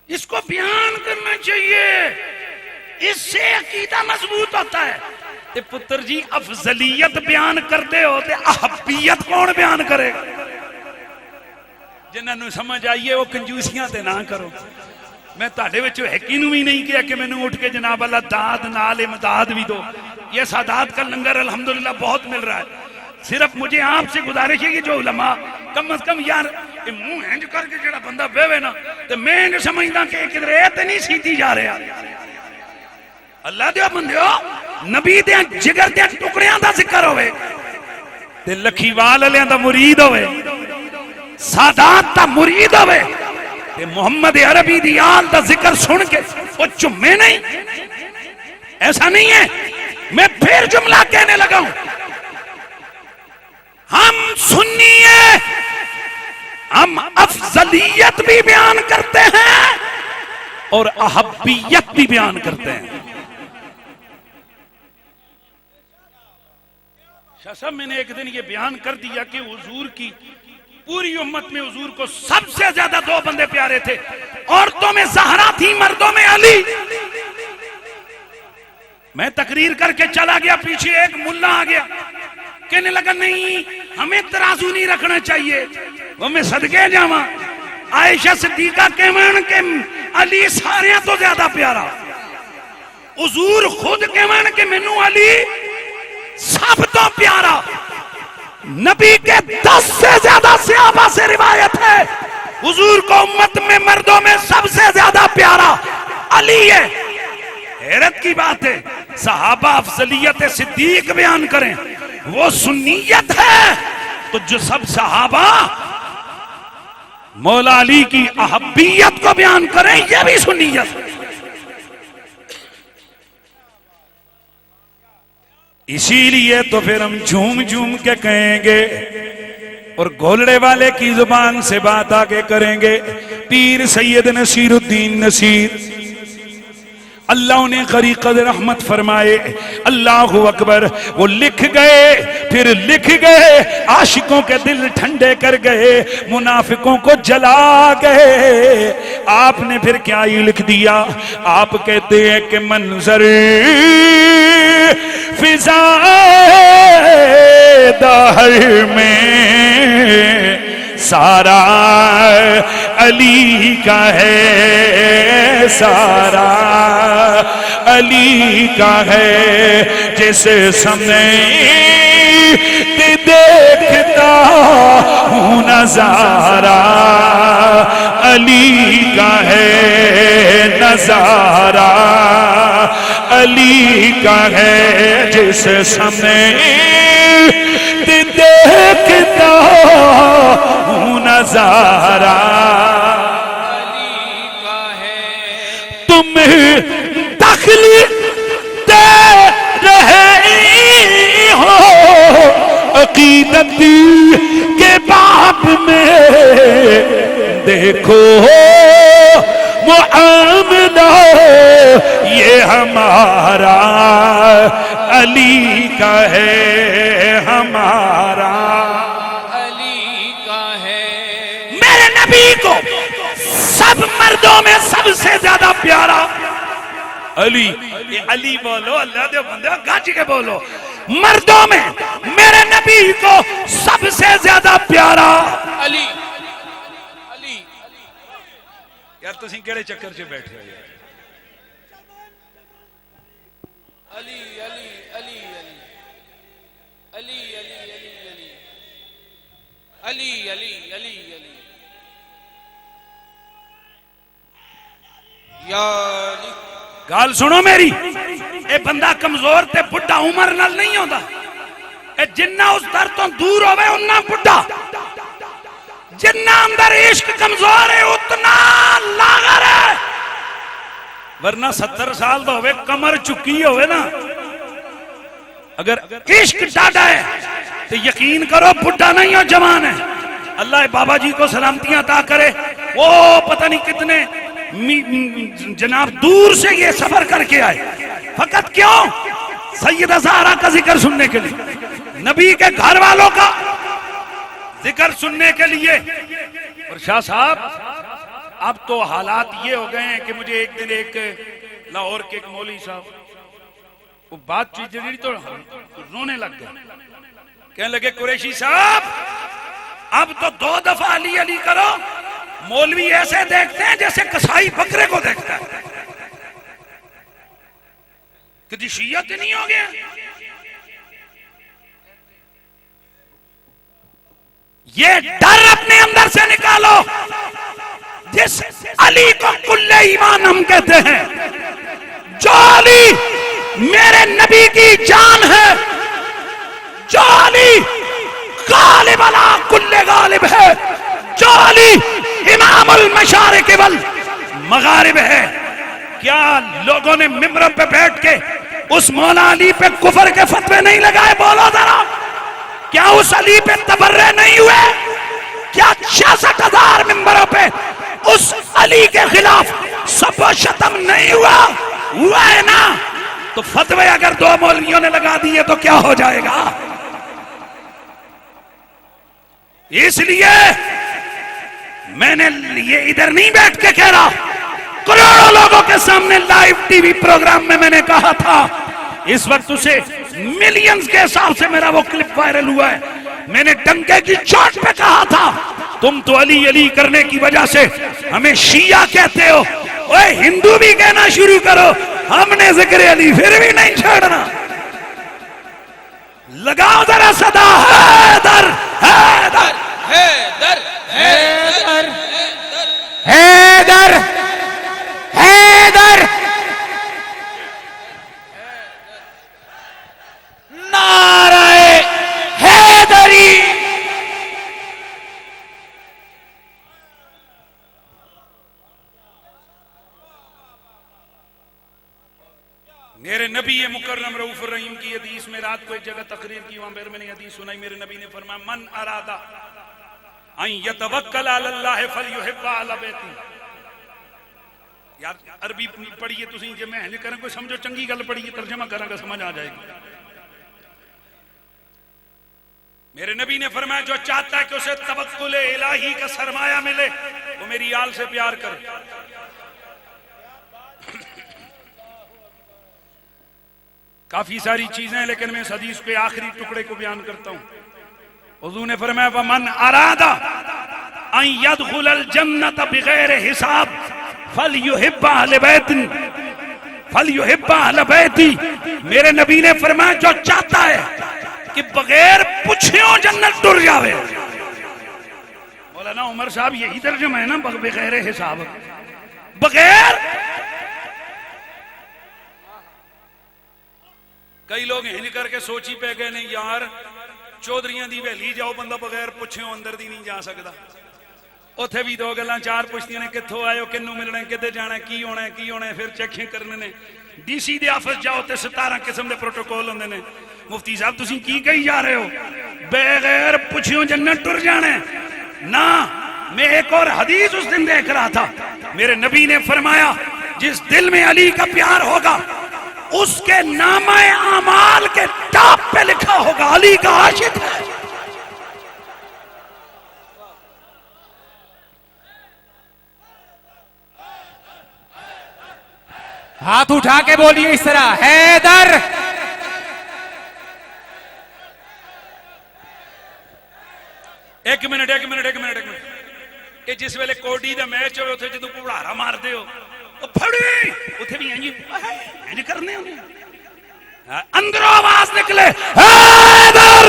इसको बयान करना चाहिए, इससे अकीदा मजबूत होता है। पुत्र जी अफजलियत बयान करते हो तो अहबियत कौन बयान करेगा? जिन्होंने समझ आइए वो कंजूसियां ते ना करो। मैं ताड़े विच हैकी नूं भी नहीं किया कि मैंने उठ के जनाब अल्लाह दाद नाल इमदाद भी दो। ये सादात का लंगर अल्हम्दुलिल्लाह बहुत मिल रहा है। सिर्फ मुझे आपसे गुजारिश है कि जो उलमा कम अज कम यार मुंह इंज करके जो बंदा बेवे ना, तो मैं इंज समझदा कि किधरे ते नहीं सीधी जा रहा। अल्लाह दे बंदियो, नबी दे जिगर दे टुकड़ियां दा जिक्र होवे ते लखीवाल वालियां दा मुरीद होवे, सादात दा मुरीद होवे ते मोहम्मद अरबी दी आल दा जिक्र सुन के वो चुम्मे नहीं। ऐसा नहीं है। मैं फिर जुमला कहने लगा हूं, हम सुन्नी है, हम अफजलियत भी बयान करते हैं और अहब्बियत भी बयान करते हैं। शाह मैंने एक दिन ये बयान कर दिया कि हुजूर की पूरी उम्मत में हुजूर को सबसे ज्यादा दो बंदे प्यारे थे। औरतों में ज़हरा थी, मर्दों में अली। मैं तकरीर करके चला गया, पीछे एक मुल्ला आ गया, कहने लगा नहीं हमें तराजू नहीं रखना चाहिए। वो मैं सदके जावा, आयशा सिद्दीका कहवन के अली सारे तो ज्यादा प्यारा, हुजूर खुद कहवन के मैनू अली सब तो प्यारा। नबी के 10 से ज्यादा सहाबा से रिवायत है हुजूर को उम्मत में मर्दों में सबसे ज्यादा प्यारा अली है। हैरत की बात है, सहाबा अफजलियत सिद्दीक बयान करें वो सुन्नियत है, तो जो सब सहाबा मौला अली की अहब्बियत को बयान करें यह भी सुन्नियत। इसीलिए तो फिर हम झूम झूम के कहेंगे और घोलड़े वाले की जुबान से बात आगे करेंगे। पीर सैयद नसीरुद्दीन नसीर अल्लाह ने करी कद रहमत फरमाए, अल्लाहु अकबर, वो लिख गए, फिर लिख गए, आशिकों के दिल ठंडे कर गए, मुनाफिकों को जला गए। आपने फिर क्या ही लिख दिया? आप कहते हैं कि मंजर फिजाए दहर में सारा अली का है, सारा अली का है। जिस समय देखता हूँ नजारा अली का है, नजारा अली का है। जिस समय देखता हूँ नजारा अली का है। तुम तकली दे रहे हो अकीदत के बाप में, देखो मुआमला ये हमारा अली का है, हमारा अली का है। मेरे नबी को सब मर्दों में सबसे ज्यादा प्यारा अली। ये अली बोलो, अल्लाह दे बंदे गाजी के बोलो। मर्दों में मेरे नबी को सबसे ज्यादा प्यारा अली अली। यार तुसी केड़े चक्कर च बैठे हो यार? अली अली अली अली अली अली अली अली अली अली अली या अली। गाल सुनो मेरी, ये बंदा कमजोर ते बुढ़ा उम्र नाल नहीं होता। जिन्ना उस दर तो दूर होवे उन्ना बुढ़ा, जिन्ना अंदर इश्क कमजोर है उतना लागर है। वरना 70 साल तो होवे कमर चुकी होवे ना, अगर इश्क डाढ़ा है तो यकीन करो बुढ़ा नहीं हो, जवान है। अल्लाह बाबा जी को सलामतियां अता करे। वो पता नहीं कितने जनाब दूर से ये सफर करके आए, फकत क्यों? सैयदा ज़हरा का जिक्र सुनने के लिए, नबी के घर वालों का जिक्र सुनने के लिए। और शाह साहब अब तो हालात ये हो गए हैं कि मुझे एक दिन एक लाहौर के एक मौलवी साहब वो बातचीत जड़ी तो रोने लग गए। कहने लगे कुरैशी साहब अब तो 2 दफा अली अली करो। मौलवी ऐसे देखते हैं जैसे कसाई बकरे को देखता है। कभी शियत नहीं हो गया? ये डर अपने अंदर से निकालो। जिस अली को कुल्ले ईमान हम कहते हैं, जो अली मेरे नबी की जान है, जो अली गालिब अला कुल्ले गालिब है, जो अली इमामुल मशारिक वल मगारिब है। क्या लोगों ने मिंबर पे बैठ के उस मौला अली पे कुफर के फतवे नहीं लगाए? बोलो जरा, क्या उस अली पे तबर्रे नहीं हुए? क्या 66,000 मिंबरों पे उस अली के खिलाफ सब शतम नहीं हुआ? हुआ है ना? तो फतवे अगर 2 मौलवियों ने लगा दिए तो क्या हो जाएगा? इसलिए मैंने ये इधर नहीं बैठ के कह रहा, करोड़ों लोगों के सामने लाइव टीवी प्रोग्राम में मैंने कहा था। इस वक्त उसे मिलियंस के हिसाब से मेरा वो क्लिप वायरल हुआ है। मैंने डंके की चोट पे कहा था, तुम तो अली अली करने की वजह से हमें शिया कहते हो। ओए हिंदू भी कहना शुरू करो, हमने जिक्र अली फिर भी नहीं छोड़ना। लगाओ जरा सदा हैदर हैदर हैदर हैदर हैदर हैदर। नारे हैदरी। मेरे नबी मुकर्रम रऊफ रहीम की हदीस में रात को एक जगह तकरीर की, वहां पर मैंने हदीस सुनाई। मेरे नबी ने फरमाया, मन अरादा अन यतवक्कल अलल्लाह फलयुहिब्बा अला बैती। यार अरबी पढ़िए तुसी, जे मैं हिंज करा कोई समझो चंगी गल पढ़िए, तर्जमा करांगा समझ आ जाएगी। मेरे नबी ने फरमाया, जो चाहता है कि उसे तवक्कुल इलाही का सरमाया मिले वो मेरी आल से प्यार करे। काफी सारी चीजें हैं, लेकिन मैं इस हदीस के आखिरी टुकड़े को बयान करता हूं। हुजूर ने फरमाया वमन अरादा अन यदखुलल जन्नत बिगैर हिसाब फलयुहिब्ब अहले बैती। मेरे नबी ने फरमाया जो चाहता है कि बगैर पूछियों जन्नत टुर जावे। मौलाना उमर साहब यही तर्जुमा है ना, बगैर हिसाब, बगैर। कई लोग हिंज करके सोची पे गए ने यार चौधरियां दी हवेली जाओ बंदा बगैर पुछियों अंदर दी नहीं जा सकता। उत्थे भी दो गल्लां चार पुछदियां ने, कित्थों आए हो, किन्नू मिलना, किते जाना, की होना है, की होना है, फिर चेकिंग करने ने। डीसी दे ऑफिस जाओ तो 17 किस्म के प्रोटोकॉल होंदे ने। मुफ्ती साहब तुसीं की कही जा रहे हो, बगैर पुछियों जन्नत टुर जाना है ना। मैं एक और हदीस उस दिन देख रहा था, मेरे नबी ने फरमाया जिस दिल में अली का प्यार होगा उसके नामे आमाल के टॉप पे लिखा होगा अली का आशिक है। हाथ उठा के बोलिए इस तरह, हैदर। एक मिनट ये जिस वेले कोडी दा मैच होवे उथे जदों भुड़ारा मारदे हो ओ फड़ी उथे भी इंज करने होने, अंदरों आवाज निकले हैदर।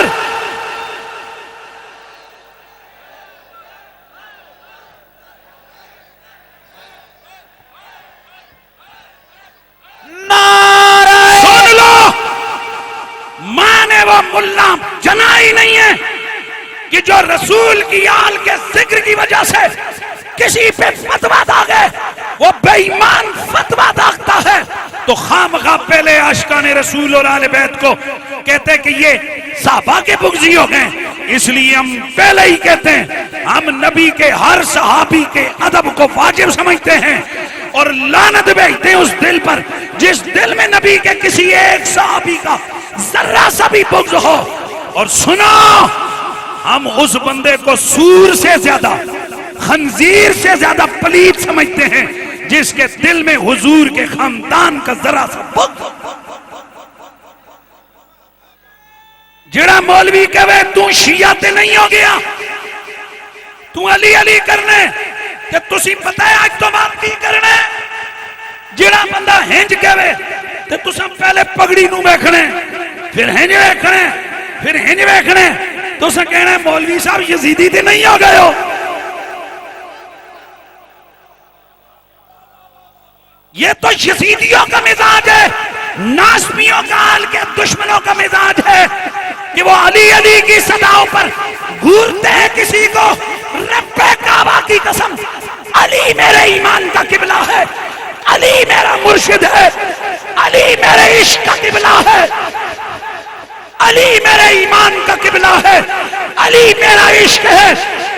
सुन लो, माने वो मुल्ला जना ही नहीं है कि जो रसूल की आल के जिक्र की वजह से किसी पे फतवा दागे, वो बेईमान फतवा दागता है तो खामखा पहले आशिकान रसूल और आले बैत को कहते कि ये साहबा के बुग़्ज़ी हो गए। इसलिए हम पहले ही कहते हैं हम नबी के हर सहाबी के अदब को वाजिब समझते हैं और लानत भेजते हैं उस दिल पर जिस दिल में नबी के किसी एक सहाबी का जर्रा सा भी बुग़्ज़ हो। और सुनो, हम उस बंदे को सूर से ज्यादा, खंजीर से ज्यादा पलीद समझते हैं जिसके दिल में हुजूर के खानदान का जरा सा बुग़्ज़। जेड़ा मौलवी कहे तू शिया ते नहीं हो गया, तू अली अली करने ते तुसी पता है आज तो बात की करने। जेड़ा बंदा हिंज कहे ते तुसा पहले पगड़ी नू वेखने, फिर हिंज वेखने, फिर हिंज वेखने, तुसा कहना मौलवी साहब यजीदी ते नहीं हो गए हो। ये तो यजीदियों का मिजाज है, नासमियों का, आल के दुश्मनों का मिजाज है कि वो अली अली की सदाओं पर घूरते हैं किसी को। रब्बे काबा की कसम, अली मेरे ईमान का किबला है, अली मेरा मुर्शिद है, अली मेरे इश्क का किबला है, अली मेरे ईमान का किबला है, अली मेरा इश्क है,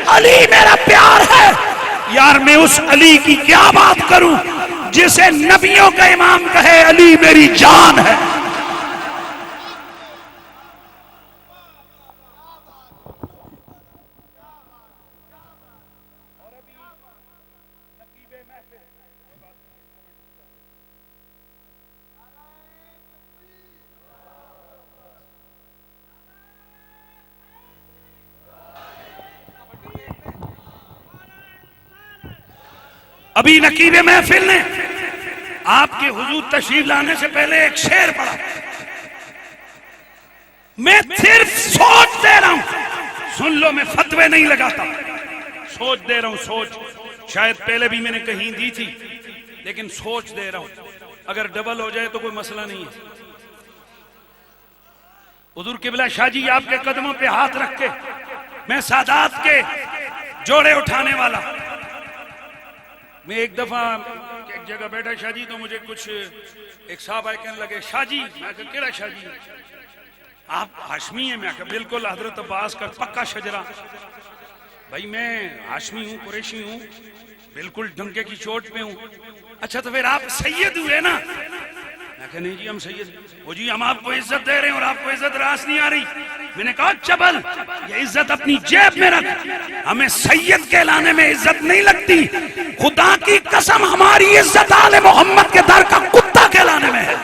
अली मेरा प्यार है। यार मैं उस अली की क्या बात करूं जिसे नबियों का इमाम कहे अली मेरी जान है। अभी नकीबे महफिल ने आपके हुजूर तशरीफ लाने से पहले एक शेर पढ़ा। मैं सिर्फ सोच दे रहा हूं, सुन लो, मैं फतवे नहीं लगाता, सोच दे रहा हूं। सोच शायद पहले भी मैंने कहीं दी थी, लेकिन सोच दे रहा हूं, अगर डबल हो जाए तो कोई मसला नहीं है। हुजूर किबला शाह जी आपके कदमों पे हाथ रख के मैं सादात के जोड़े उठाने वाला। मैं एक दफा एक जगह बैठा शाह जी, तो मुझे कुछ एक साहब आए कहने लगे शाह जी, मैं कहा केड़ा शाह जी, आप हाशमी हैं? मैं कहा बिल्कुल, हजरत अब्बास का पक्का शजरा। भाई मैं हाशमी हूँ, कुरैशी हूँ, बिल्कुल डंके की चोट पे हूँ। अच्छा तो फिर आप सैयद हुए ना? मैं कहा नहीं जी हम सैयद। वो जी हम आपको इज्जत दे रहे हैं और आपको इज्जत रास नहीं आ रही। मैंने कहा चबल, ये इज्जत अपनी जेब में रख, हमें सैयद कहलाने में इज्जत नहीं लगती। खुदा की कसम हमारी इज्जत आले मोहम्मद के दर का कुत्ता कहलाने में है।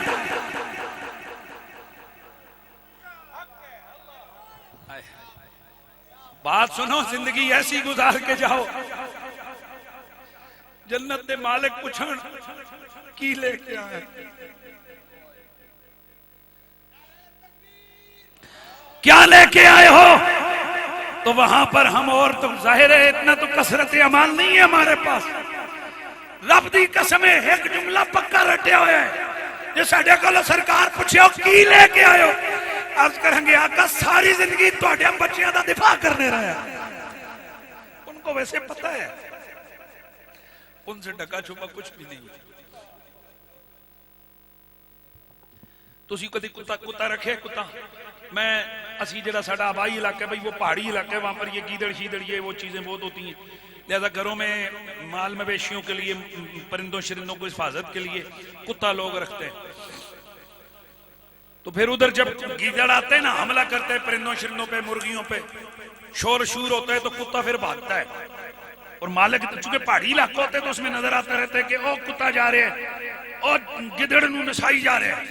सुनो, जिंदगी ऐसी गुजार के जाओ, जन्नत दे मालिक पुछण की लेके आए, क्या लेके आए हो, तो वहां पर हम और तो जाहिर है इतना तो कसरत अमाल नहीं है हमारे पास। रब दी कसम है, एक जुमला पक्का रटिया हुआ है, जे साडे कोलों सरकार पुछे की लेके आयो, अर्ज करेंगे आका सारी जिंदगी तुहाडे बच्चों का दिफा करने रहा है। उनको वैसे पता है उनसे ढका छुपा कुछ भी नहीं। तुसी कभी कुत्ता कुत्ता रखे? कुत्ता मैं असी जरा साडा आबाई इलाका भाई वो पहाड़ी इलाका है, वहां पर ये गीदड़ शीदड़ ये वो चीजें बहुत होती हैं, लिहाजा घरों में माल मवेशियों के लिए, परिंदों शरिंदों को हिफाजत के लिए कुत्ता लोग रखते हैं। तो फिर उधर जब गीदड़ आते हैं ना, हमला करते हैं परिंदों शरिंदों पे, मुर्गियों पे, शोर शूर होता है तो कुत्ता फिर भागता है। और मालिक चूंकि पहाड़ी इलाका होता है तो उसमें नजर आता रहता है कि ओ कुत्ता जा रहे हैं और गिदड़ नू नसाई जा रहे हैं।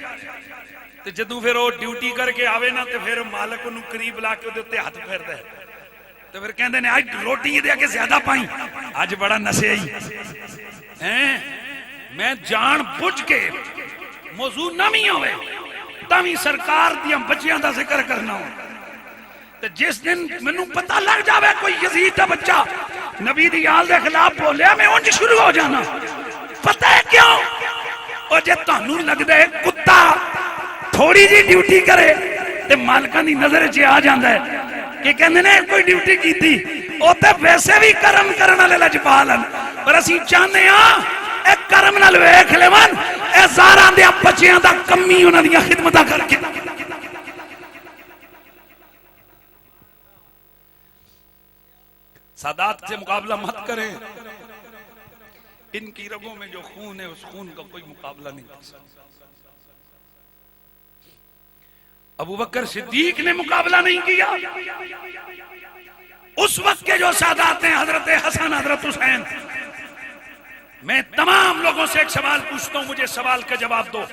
तो जदों फिर वो ड्यूटी करके आवे ना तो फिर मालिक उन्हें करीब ला के उहदे हाथ फेरदा है, तो फिर कहते हैं आज रोटी दे के ज्यादा पाई, आज बड़ा नशे ही हैं। मैं जान बुझ के मौजू नवी होवे तावी सरकार दियां बच्चियां दा जिक्र करना हो, तो जिस दिन मैनू पता लग जावे कोई यजीद दा बच्चा नबी दी आल दे खिलाफ बोलिया, मैं उंज शुरू हो जाना। पता है क्यों? और जे तुहानू लगदा है कुत्ता थोड़ी जी ड्यूटी करे ते मालकां दी नजर च आ जांदा है कि कहंदे ने कोई ड्यूटी कीती, ओ ते वैसे भी कर्म करन वाले लजपाल हन, पर असीं चाहते हां ए कर्म नाल वेख लेवन ए ज़ारां दे बच्चियां दा कमी उन्हां दी खिदमतां करके। सादात से मुकाबला मत करें, इनकी रगों में जो खून है उस खून का कोई मुकाबला नहीं कर सकता। अबू बकर सिद्दीक ने मुकाबला नहीं किया। उस वक्त के जो सादात हैं, हजरत हसन, हजरत हुसैन। मैं तमाम लोगों से एक सवाल पूछता हूं, मुझे सवाल का जवाब दो।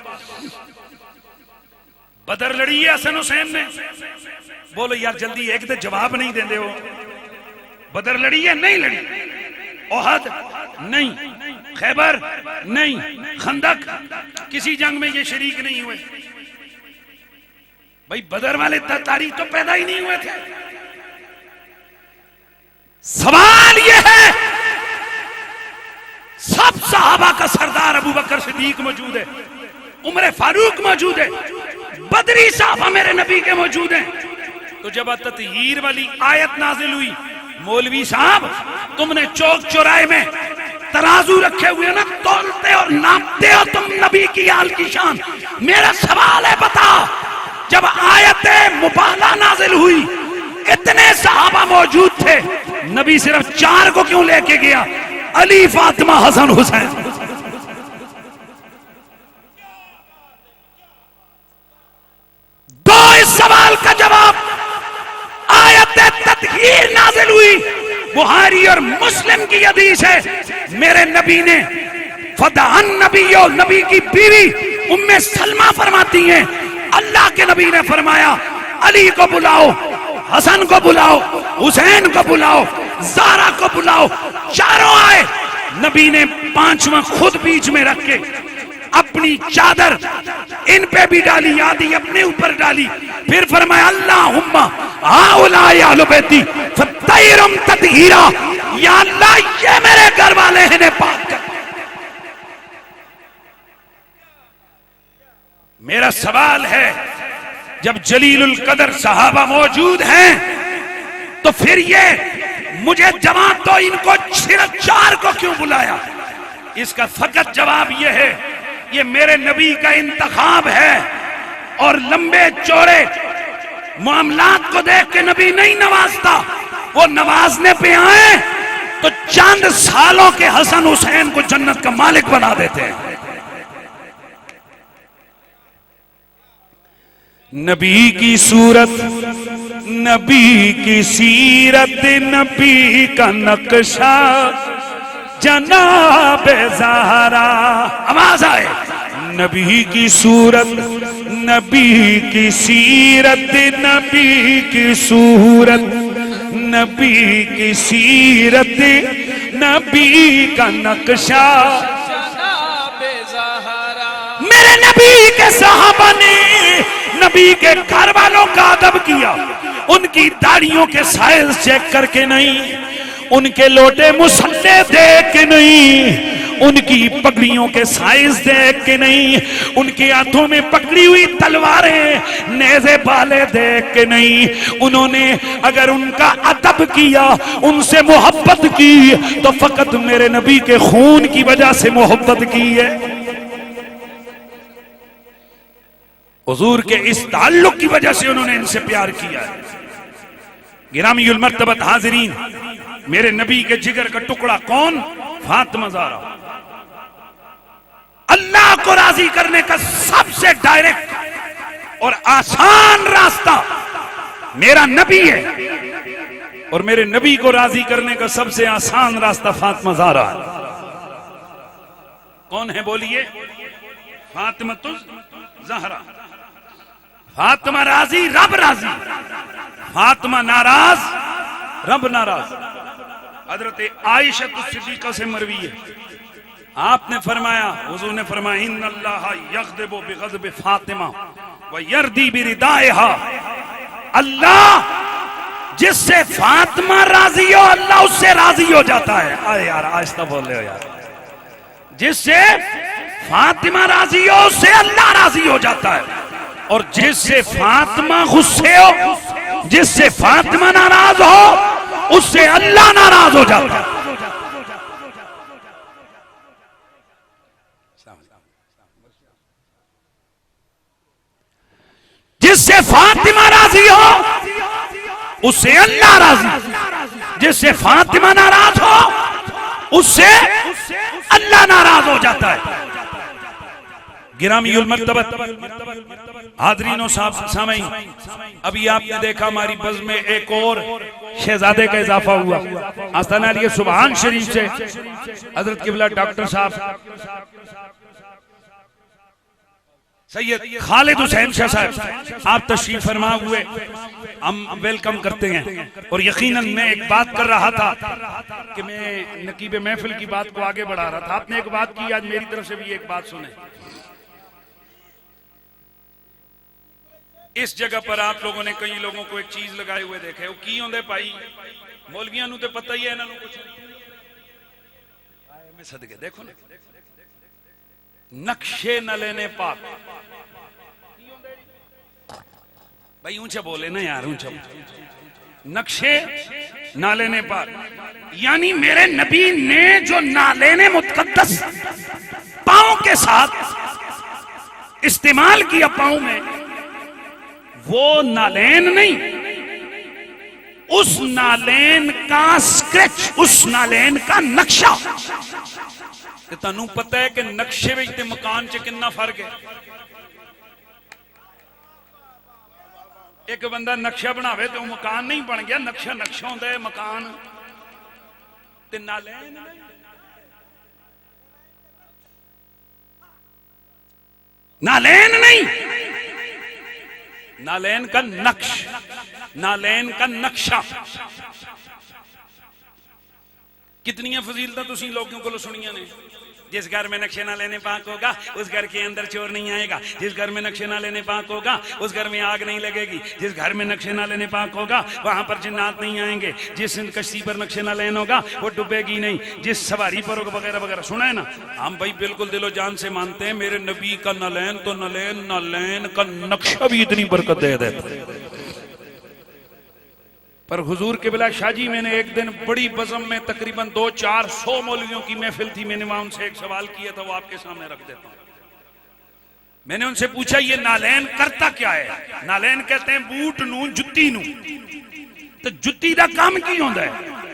बदर लड़ी है हसन हुसैन ने? बोलो यार जल्दी, एक तो जवाब नहीं देते हो। बदर लड़ी है? नहीं लड़ी। ओहद? नहीं। खैबर? नहीं। खंदक? किसी जंग में ये शरीक नहीं हुए। भाई बदर वाले तारीख तो पैदा ही नहीं हुए थे। सवाल यह है, सब सहाबा का सरदार अबू बकर सिद्दीक मौजूद है, उमर फारूक मौजूद है, बदरी साहबा मेरे नबी के मौजूद हैं। तो जब ततहीर वाली आयत नाजिल हुई, मौलवी साहब तुमने चौक चौराहे में तराजू रखे हुए ना, तोलते और नापते हो तुम नबी की आल की शान। मेरा सवाल है, बताओ जब आयते मुबाला नाजिल हुई, इतने सहाबा मौजूद थे, नबी सिर्फ 4 को क्यों लेके गया? अली, फातिमा, हसन, हुसैन। दो इस सवाल का जवाब। आयते तत्हीर नाजिल हुई, बुहारी और मुस्लिम की हदीस है, मेरे नबी ने फदान नबी और नबी की बीवी उम्मे सलमा फरमाती हैं, अल्लाह के नबी ने फरमाया अली को बुलाओ, हसन को बुलाओ, हुसैन को बुलाओ, ज़ारा को बुलाओ। चारों आए, नबी ने 5वां खुद बीच में रख के अपनी चादर इन पे भी डाली, आदि अपने ऊपर डाली, फिर फरमाया अल्लाहुम्मा हाउला या अहले बैती फतहिरहुम तत्हीरा, या अल्लाह ये मेरे घर वाले हैं, इन्हें पाक कर। मेरा सवाल है, जब जलीलुल कदर सहाबा मौजूद हैं तो फिर ये मुझे जवाब दो, इनको सिर्फ 4 को क्यों बुलाया? इसका फकत जवाब यह है, ये मेरे नबी का इंतखाब है और लंबे चौड़े मामलात को देख के नबी नहीं नवाजता, वो नवाजने पे आए तो चंद सालों के हसन हुसैन को जन्नत का मालिक बना देते हैं। नबी की सूरत, नबी की सीरत, नबी का नक्शा जनाब ज़हरा। आवाज आए। नबी की सूरत, नबी की सीरत, नबी की सूरत नबी की सीरत, नबी का नक्शा। जनाबे ज़हरा मेरे नबी के सहाबा ने नबी के घर वालों का अदब किया, उनकी दाढ़ियों के साइज चेक करके नहीं, उनके लोटे मुसल्ले देख के नहीं, उनकी पगड़ियों के साइज देख के नहीं, उनके हाथों में पकड़ी हुई तलवारें, नेज़े बाले देख के नहीं। उन्होंने अगर उनका अदब किया, उनसे मोहब्बत की, तो फकत मेरे नबी के खून की वजह से मोहब्बत की है। हुजूर के इस ताल्लुक की वजह से उन्होंने इनसे प्यार किया है। गिरामीउल मर्तबत हाजिरीन, मेरे नबी के जिगर का टुकड़ा कौन? फातिमा ज़हरा। अल्लाह को राजी करने का सबसे डायरेक्ट और आसान रास्ता मेरा नबी है, और मेरे नबी को राजी करने का सबसे आसान रास्ता फातिमा ज़हरा है। कौन है बोलिए? फातिमा ज़हरा। फातिमा राजी, रब राजी। फातिमा नाराज, रब नाराज। हजरत आयशा सिद्दीक़ा से मरवी है, आपने फरमाया, हुजूर ने फरमाया, इन्नल्लाह यग़ज़िबु बिग़ज़बि फातिमा व यरदी बिरिदाइहा। अल्लाह जिससे फातिमा राजी हो, अल्लाह उससे राजी हो जाता है। आए यार, आहिस्ता बोल रहे हो यार। जिससे फातिमा राजी हो, उससे अल्लाह राजी हो जाता है, और जिससे फातिमा गुस्से हो, जिससे फातिमा नाराज हो, उससे अल्लाह नाराज हो जाता है। जिससे फातिमा राजी हो, उससे अल्लाह राजी। जिससे फातिमा नाराज हो, उससे अल्लाह नाराज हो जाता है। गिरामीउल मर्तबत हाज़रीनो सामईन, अभी आपने देखा हमारी बज़्म में एक और शहजादे का इजाफा हुआ। आस्ताना अली सुबहान शरीफ से हजरत किबला डॉक्टर साहब सैयद खालिद हुसैन शाह साहब, आप तशरीफ फरमा हुए, हम वेलकम करते हैं। और यकीनन मैं एक बात कर रहा था कि मैं नकीब महफिल की बात को आगे बढ़ा रहा था। आपने एक बात की, आज मेरी तरफ से भी एक बात सुने। इस जगह पर आप लोगों ने कई लोगों को एक चीज लगाए हुए देखे, वो की होंदे भाई, मौलवियां नूं ते पता ही है, इन्हां नूं कुछ मैं सदके देखो ना, नक्शे न लेने पाक। भाई ऊंचा बोले ना यार, ऊंचा। नक्शे ना लेने पाक, यानी मेरे नबी ने जो नालेने मुतकद्दस पांव के साथ इस्तेमाल किया पांव में, वो नालेन नहीं, उस नालेन का स्केच, उस नालेन का नक्शा। तू पता है कि नक्शे में ते मकान च कितना फर्क है। एक बंदा नक्शा बनावे तो मकान नहीं बन गया, नक्शा नक्शा होता है, मकान ते नालेन नालेन नहीं, नालेन का नक्श, नालेन का नक्शा। कितनी फजीलता तुसी लोगों को सुनिया ने। जिस घर में नक्शे ना लेने पाक होगा, उस घर के अंदर चोर नहीं आएगा। जिस घर में नक्शे ना लेने पाक होगा, उस घर में आग नहीं लगेगी। जिस घर में नक्शे ना लेने पाक होगा, वहां पर जिन्नात नहीं आएंगे। जिस कश्ती पर नक्शे ना लेन होगा, वो डूबेगी नहीं। जिस सवारी पर होगा, वगैरह वगैरह। सुना है ना, हम भाई बिल्कुल दिलो जान से मानते हैं, मेरे नबी का नलैन तो नलैन, नलैन का नक्शा भी इतनी बरकत दे देता है। पर हुजूर किबला शाह जी, मैंने एक दिन बड़ी बज़म में तकरीबन 200-400 मौलवियों की महफिल थी, मैंने वहां उनसे एक सवाल किया था, वो आपके सामने रख देता हूं। मैंने उनसे पूछा, ये नालैन करता क्या है? नालैन कहते हैं बूट नू, जुत्ती नू। तो जुत्ती दा काम की होंदा है?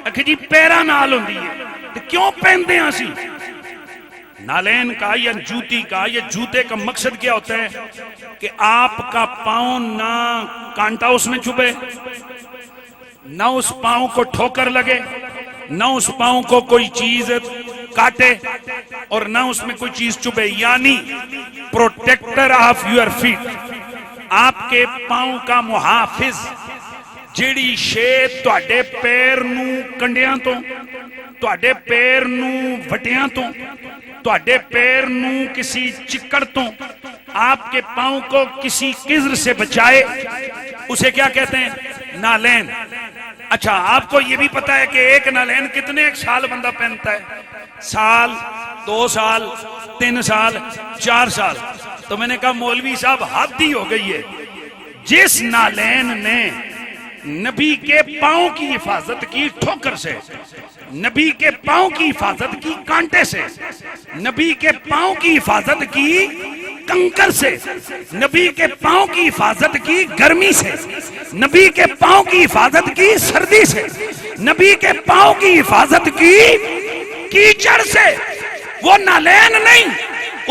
आखे जी पैरा नाल होंदी है। तो क्यों पहनते हैं असी नालैन का या जूती का? या जूते का मकसद क्या होता है कि आपका पांव ना कांटा उसमें चुभे, ना उस पांव को ठोकर लगे, ना उस पांव को कोई चीज काटे, और ना उसमें कोई चीज चुभे। यानी प्रोटेक्टर ऑफ योर फीट, आपके पांव का मुहाफिज। ਜਿਹੜੀ ਸ਼ੇ ਤੁਹਾਡੇ ਪੈਰ ਨੂੰ ਕੰਡਿਆਂ ਤੋਂ, ਤੁਹਾਡੇ पैर ਨੂੰ ਵਟਿਆਂ ਤੋਂ, ਤੁਹਾਡੇ पैर ਨੂੰ किसी चिक्कड़ तो, आपके पांव को किसी किज्र से बचाए, उसे क्या कहते हैं? नालैन। अच्छा, आपको यह भी पता है कि एक नालैन कितने साल बंदा पहनता है? साल, 2 साल, 3 साल, 4 साल। तो मैंने कहा मौलवी साहब हद ही हो गई है। जिस नालैन ने नबी के पांव की हिफाजत की ठोकर से, नबी के पांव की हिफाजत की कांटे से, नबी के पांव की हिफाजत की कंकर से, नबी के पांव की हिफाजत की गर्मी से, नबी के पांव की हिफाजत की सर्दी से, नबी के पांव की हिफाजत की कीचड़ से, वो नालैन नहीं,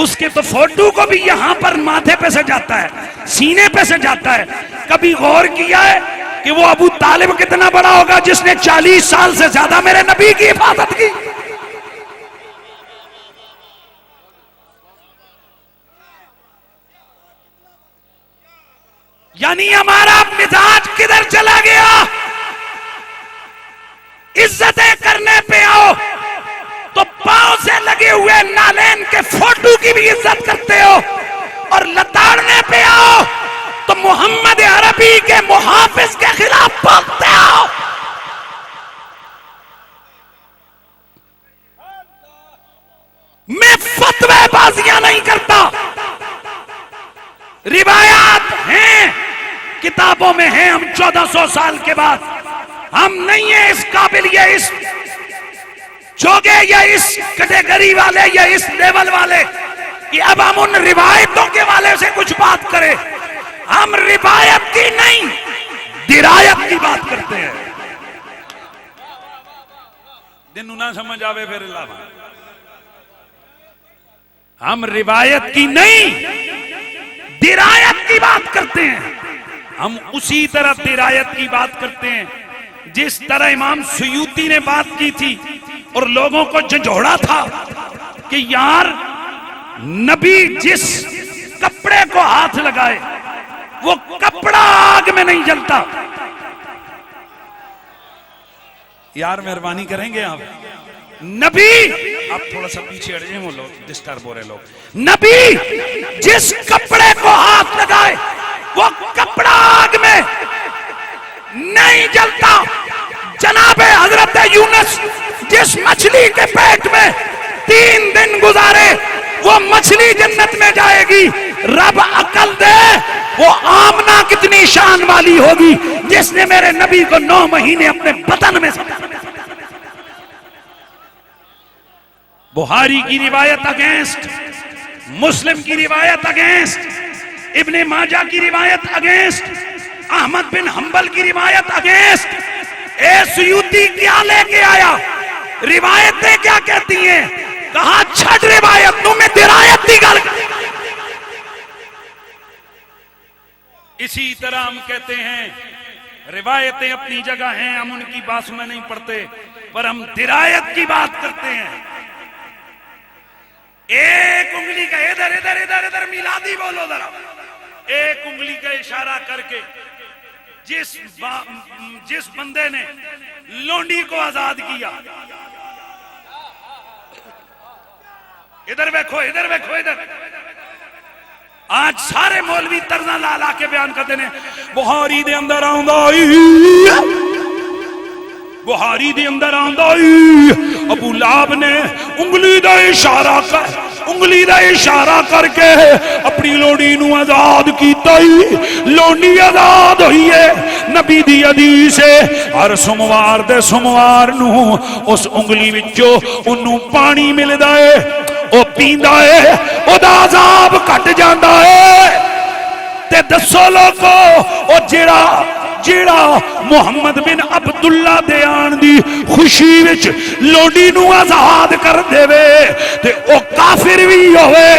उसके तो फोटो को भी यहां पर माथे पे से जाता है, सीने पे से जाता है। कभी गौर किया है कि वो अबू तालिब कितना बड़ा होगा जिसने 40 साल से ज्यादा मेरे नबी की हिफाजत की? यानी हमारा मिजाज किधर चला गया? इज्जतें करने पे आओ तो पांव से लगे हुए नालैन के फोटो की भी इज्जत करते हो, और लताड़ने पे आओ तो मोहम्मद अरबी के मुहाफिज के खिलाफ बोलते हो। मैं फतवेबाजियां नहीं करता, रिवायात हैं, किताबों में हैं। हम 1400 साल के बाद हम नहीं है इस काबिल, या इस जोगे, या इस कैटेगरी वाले, या इस लेवल वाले कि अब हम उन रिवायतों के वाले से कुछ बात करें। हम रिवायत की नहीं, दिरायत की बात करते हैं। दिन ना समझ आवे फिर अलावा, हम रिवायत की नहीं, दिरायत की बात करते हैं। हम उसी तरह दिरायत की बात करते हैं जिस तरह इमाम सुयूती ने बात की थी और लोगों को झंझोड़ा था कि यार नबी जिस कपड़े को हाथ लगाए वो कपड़ा आग में नहीं जलता। यार मेहरबानी करेंगे आप, नबी, आप थोड़ा सा पीछे हट जाए, वो लोग डिस्टर्ब हो रहे लोग। नबी जिस कपड़े को हाथ लगाए वो कपड़ा आग में नहीं जलता। जनाबे हजरत यूनुस जिस मछली के पेट में 3 दिन गुजारे वो मछली जन्नत में जाएगी। रब अकल दे, वो आमना कितनी शान वाली होगी जिसने मेरे नबी को 9 महीने अपने बतन में। बुहारी की रिवायत अगेंस्ट, मुस्लिम की रिवायत अगेंस्ट, इब्ने माजा की रिवायत अगेंस्ट, अहमद बिन हंबल की रिवायत अगेंस्ट। ए सुयूती क्या लेके आया? रिवायतें क्या कहती हैं? कहा छठ रिवायत तू में दिरायत की गल। इसी तरह हम कहते हैं रिवायतें अपनी जगह हैं, हम उनकी बात में नहीं पढ़ते, पर हम दिरायत की बात करते हैं। एक उंगली का इधर इधर इधर इधर मिलादी बोलो जरा, एक उंगली का इशारा करके जिस बंदे ने लोंडी को आजाद किया, इधर देखो इधर देखो इधर। आज सारे मौलवी तर्जा ला ला के बयान करते हैं बुहारी दे अंदर आंदा, बुहारी दे अंदर आंदा अबू लाब ने उंगली दा इशारा कर, उंगली दा इशारा करके अपनी लोड़ी नू आजाद कीता। लोडी आजाद हुई है नबी दी हदीस है। हर सोमवार दे सोमवार नू उस उंगली विचों उन्नू पानी मिलदा है, ओ पींदा है, ओदा अजाब घट जांदा है। ते दसो लोगो ओ जेड़ा मुहम्मद बिन अब्दुल्ला दे आन दी खुशी विच लोडी नू आजाद कर देवे ते ओ काफिर भी होवे,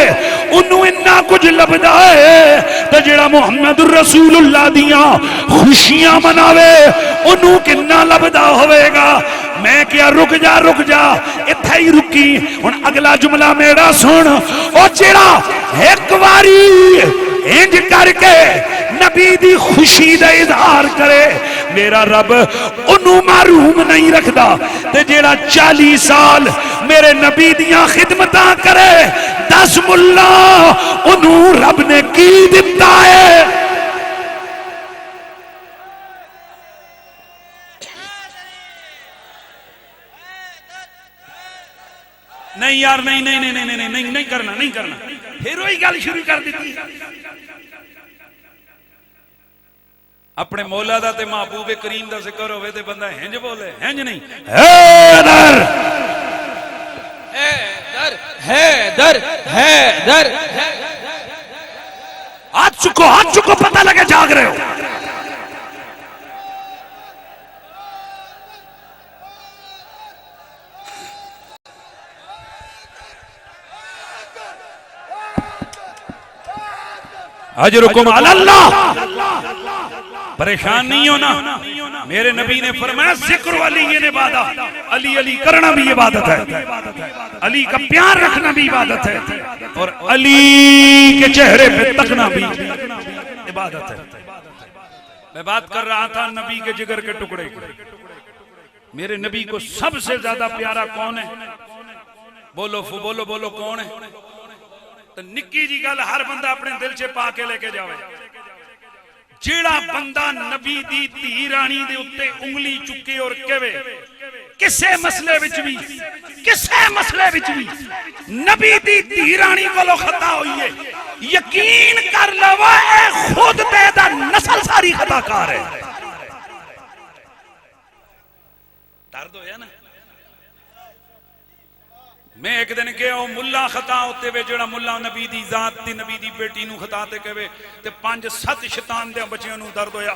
उन्नू इन्ना कुछ लभदा है। ते जेड़ा मुहम्मद रसूलुल्लाह दियां खुशियां मनावे उन्नू किन्ना लभदा होवेगा। मैं क्या रुक जा इत्थे ही रुकी। हुण अगला जुमला मेरा सुन, ओ जेड़ा एक बारी इंज करके नबी दी खुशी दा इजहार करे, मेरा रब उन्हों महरूम नहीं रखता ते जेड़ा 40 साल मेरे नबी दियां खिदमतां करे 10 मुल्ला उन्हों रब ने की दिता है। नहीं यार नहीं नहीं नहीं नहीं नहीं नहीं नहीं करना नहीं करना फिर वही गल शुरू कर दी। अपने मौला दा ते महबूब करीम दा जिक्र होवे ते बंदा हिंज बोले, हिंज नहीं हैदर हैदर हैदर हैदर हाथ चुको पता लगे जाग रहे हो। अजरुकुम अल्लाह। परेशान नहीं होना, मेरे नबी ने फरमाया जिक्र वाली ये इबादत, अली अली करना भी इबादत है, अली का प्यार रखना भी इबादत है, और अली के चेहरे पे तकना भी इबादत है। मैं बात कर रहा था नबी के जिगर के टुकड़े की। मेरे नबी को सबसे ज्यादा प्यारा कौन है? बोलो बोलो बोलो कौन है? तो निक्की जी गल हर बंदा अपने दिल च पा के लेके जावे। जेड़ा बंदा नबी दी धी रानी दे उत्ते उंगली चुके और कहे किसे मसले विच भी नबी दी धी रानी कोलों खता हुई है, यकीन कर लवा खुद तेदा नस्ल सारी खताकार है। दर्द होया ना। मैं एक दिन कहा मुला खता होते वे जो मुला नबी दी जात दी नबी दी बेटी नू खता ते कहे ते 5-7 शैतान दे बच्चों नू दर्द होया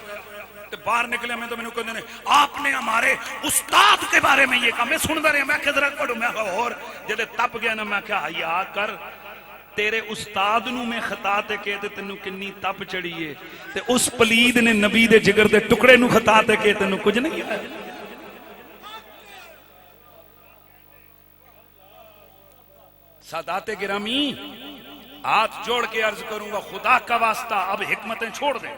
ते बाहर निकले। मैं तो मैनू कहंदे ने आपने हमारे उस्ताद के बारे में ये कहा। मैं सुनदा रहा, मैं किधर पढ़ू, मैं और जदे तप गया ना मैं कहा हया कर तेरे उस्ताद नू मैं खता ते कहे ते तेनू किन्नी तप चढ़ी है ते उस पलीद ने नबी दे जिगर दे टुकड़े नू खता ते कहे तेनू कुछ नहीं है। सादाते गिरामी हाथ जोड़ के अर्ज करूंगा खुदा का वास्ता अब हिकमतें छोड़ दें।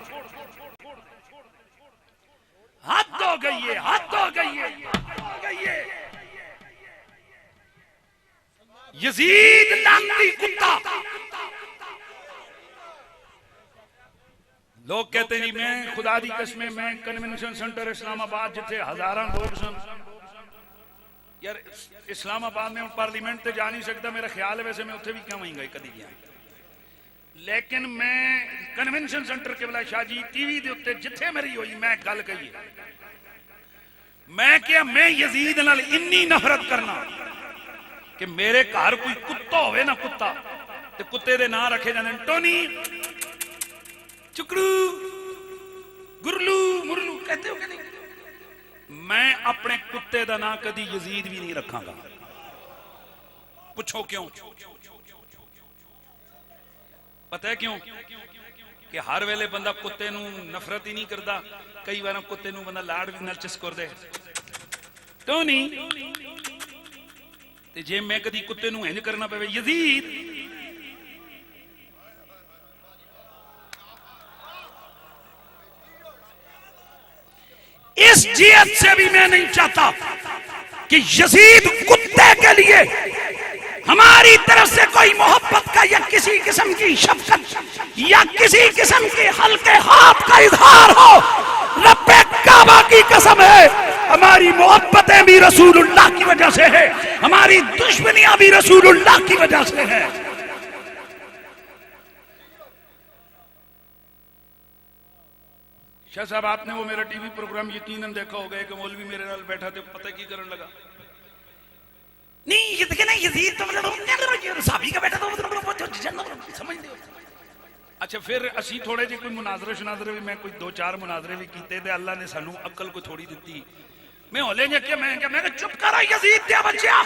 हाथ हो गई है, हाथ हो गई है। यजीद लानती कुत्ता। लोग कहते नहीं मैं खुदा दी कसम मैं कन्वेंशन सेंटर इस्लामाबाद जिथे हजारों लोग सन यार इस्लामाबाद में पार्लीमेंट ते जा नहीं सकता, मेरा ख्याल है वैसे मैं उत्थे भी क्यों ही गई कदी गया, लेकिन मैं कन्वेंशन सेंटर के बला शाहजी टीवी दे उत्ते जिथे मेरी हुई मैं गल कही मैं क्या मैं यजीद नाल इन्नी नफरत करना कि मेरे घर कोई कुत्ता होवे ना कुत्ता ते कुत्ते दे नाम रखे जाने टोनी चुकड़ू गुरलू मुरलू कहते हो कि नहीं, मैं अपने कुत्ते का नाम कदी यजीद भी नहीं रखांगा। पूछो क्यों? पता है क्यों? कि हर वेले बंदा कुत्ते नू नफरत ही नहीं करता, कई बार कुत्ते नू बंदा लाड़ भी नाल चिस्कोर दे तो नहीं। ते जे मैं कदी कुत्ते नू इंज करना पवे यजीद इस जियत से भी मैं नहीं चाहता कि यजीद कुत्ते के लिए हमारी तरफ से कोई मोहब्बत का या किसी किस्म की शफकत या किसी किस्म के हल्के हाथ का इजहार हो। रब्बे काबा की कसम है हमारी मोहब्बतें भी रसूलुल्लाह की वजह से है, हमारी दुश्मनियां भी रसूलुल्लाह की वजह से है। शाह साहब आपने वो मेरा टीवी प्रोग्राम यकीनन देखा होगा कि मौलवी मेरे नाल बैठा थे, पता की करने लगा नहीं ये देखे ना यजीद तो मतलब साहबी का बैठा तो समझ लो। अच्छा फिर असी थोड़े जी कोई मुनाजरे शनाजरे भी मैं कोई 2-4 मुनाजरे भी कीते ते अल्लाह ने सानू अकल को थोड़ी दी। मैं होले ने कि मैं चुप करा यजीद दे बच्चा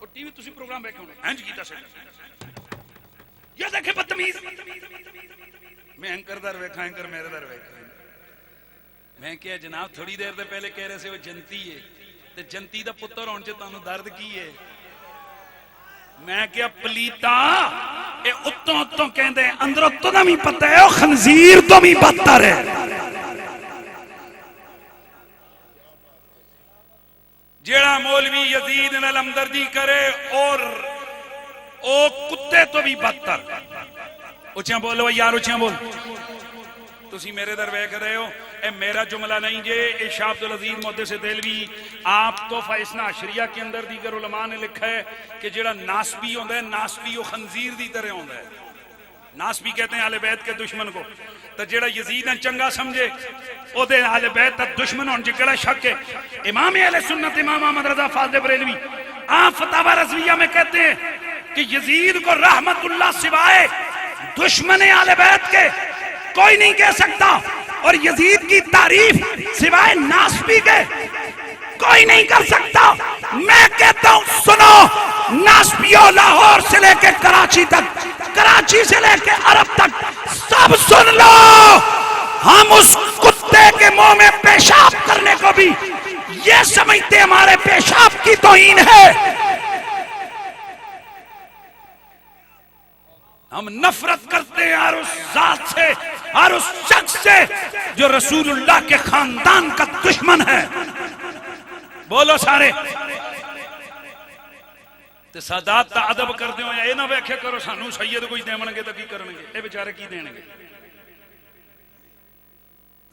और टीवी तुसी प्रोग्राम देखे होने इंज कीता से ये देखे बदतमीज मैं एंकर दर वेखा एंकर मेरे दर वेखा। मैं क्या जनाब थोड़ी देर से पहले कह रहे से वो जनती है ते जनती दा पुत्र होने च तुहानू दर्द की है। मैं क्या पलीता ये उत्तों उत्तों कहते अंदरों तो भी पता है खंजीर तो भी बदतर है। जेड़ा मौलवी यजीद नाल हमदर्दी करे और ओ कुत्ते तो भी बदतर। उच्चा बोलो यार, उच्चा बोल। तुसी मेरे दर वेख रहे हो, ए मेरा जुमला नहीं जे, ए शाह अब्दुल अजीज मुहद्दिस देलवी आप तोहफा इस्ना अशरिया के अंदर दीगर उलमा ने लिखा है कि जेड़ा नासबी होंदा है, नासबी वो खंजीर दी तरह होंदा है। नासबी कहते हैं आले बैत के दुश्मन को। तो जेड़ा यजीद ने चंगा समझे ओदे आले बैत का दुश्मन होने केड़ा शक है। इमाम अहले सुन्नत इमाम अहमद रजा फाज़िल बरेलवी आप फतावा रज़विया में कहते हैं कि यजीद को रहमतुल्लाह सिवाय दुश्मन आले बैत के कोई नहीं कह सकता, और यजीद की तारीफ सिवाय नासबी के कोई नहीं कर सकता। मैं कहता हूं सुनो, नासबियों लाहौर से लेके कराची तक, कराची से लेके अरब तक सब सुन लो, हम उस कुत्ते के मुंह में पेशाब करने को भी ये समझते हमारे पेशाब की तौहीन है। हम नफरत करते हैं हर उस जात से, हर उस शख्स से जो रसूलुल्लाह के खानदान का दुश्मन है। बोलो सारे। ते सादात दा अदब करते हो, ये ना व्याख्या करो सानू सैयद कोई देवणगे तो की करनगे, ये बेचारे की देणगे।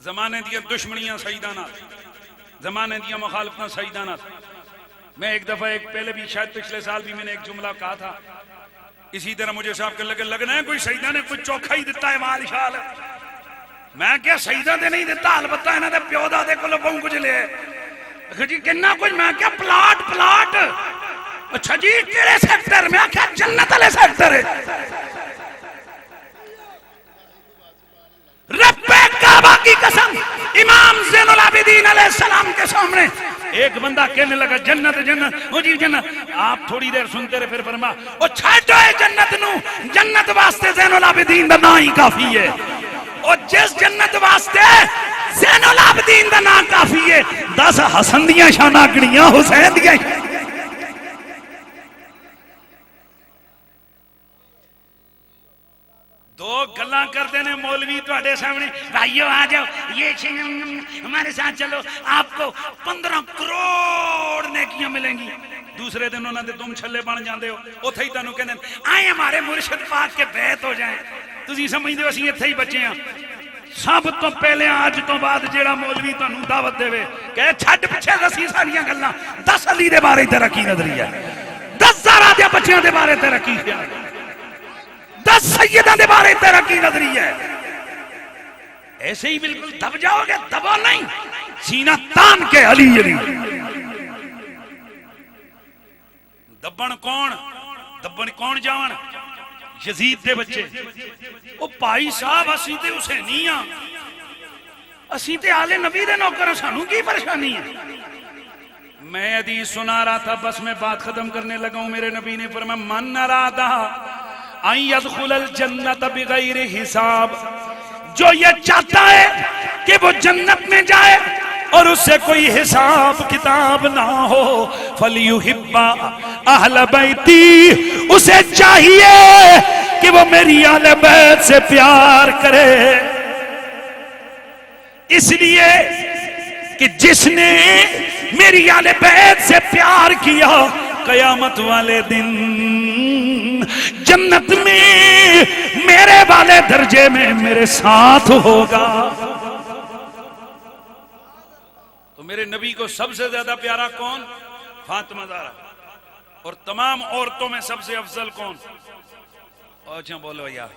जमाने दियां दुश्मनियां सईदां नाल, जमाने दियां मुखालफतां सईदां नाल। मैं एक दफा एक पहले भी शायद पिछले साल भी मैंने एक जुमला कहा था इसी तरह, मुझे साहब के लगे लगना है कोई सईदा ने कोई चौखा ही दिता है माल शाल। मैं क्या सईदा ने नहीं दिता, अलबत्ता इन्हां दे प्यो दादे कोलों बहुत कुछ ले जी किन्ना कुछ। मैं क्या प्लाट प्लाट, अच्छा जी केड़े सेक्टर में? क्या जन्नत वाले सेक्टर है। रब्बे काबा की कसम, इमाम ज़ैनुल आबिदीन अलैहिस्सलाम के सामने एक बंदा कहने लगा जन्नत जन्नत, ओ जी जन्नत। आप थोड़ी देर सुनते रहे, फिर फरमा ओ छड्डो ए जन्नत नू, जन्नत वास्ते ज़ैनुल आबिदीन दा नाम ही काफी है। और जिस जन्नत वास्ते ज़ैनुल आबिदीन दा नाम काफी है, 10 हसन दियां शाना गड़ियां हुसैन दियां। दो गल्लां करते हैं मौलवी तुम्हारे सामने, भाइयों आ जाओ ये हमारे साथ चलो, आपको 15 करोड़ नेकियां मिलेंगी। दूसरे दिन उन्होंने तुम छले बन जाते हो, उथे ही तुहानू कहंदे आए हमारे मुर्शिद पाक के बैत हो जाए। तुसीं समझदे हो असीं इत्थे ही बचे हां। सब तो पहले अज तो बाद जेड़ा मौलवी तुहानू दावत देवे कहे छड्ड पिछे दसी सारियां गल्लां, 10 अली दे बारे तेरा की नजरिया, 10 ज़ारा दे बच्चियां दे बारे तेरा की ख्याल, 10 सैयदा दे बारे तेरा की नजरिया है। ऐसे ही बिल्कुल दब जाओगे, दबो नहीं, सीना तान के अली अली। दबन कौन जावन? यजीद दे बच्चे। ओ भाई साहब असी ते हुसैनी हां, असी ते आले नबी दे नौकर, सानू की परेशानी है? मैं हदीस सुना रहा था, बस मैं बात खत्म करने लगा हूं। मेरे नबी ने फरमाया मन अरादा अन यदखुलल जन्नत बिगैर हिसाब, जो ये चाहता है कि वो जन्नत में जाए और उससे कोई हिसाब किताब ना हो, फलयुहिब्बा अहल बैती, उसे चाहिए कि वो मेरी अहले बैत से प्यार करे। इसलिए कि जिसने मेरी अहले बैत से प्यार किया, कयामत वाले दिन जन्नत में मेरे वाले दर्जे में मेरे साथ होगा। तो मेरे नबी को सबसे ज्यादा प्यारा कौन? फातिमा ज़हरा। और तमाम औरतों में सबसे अफजल कौन? अच्छा बोलो यार,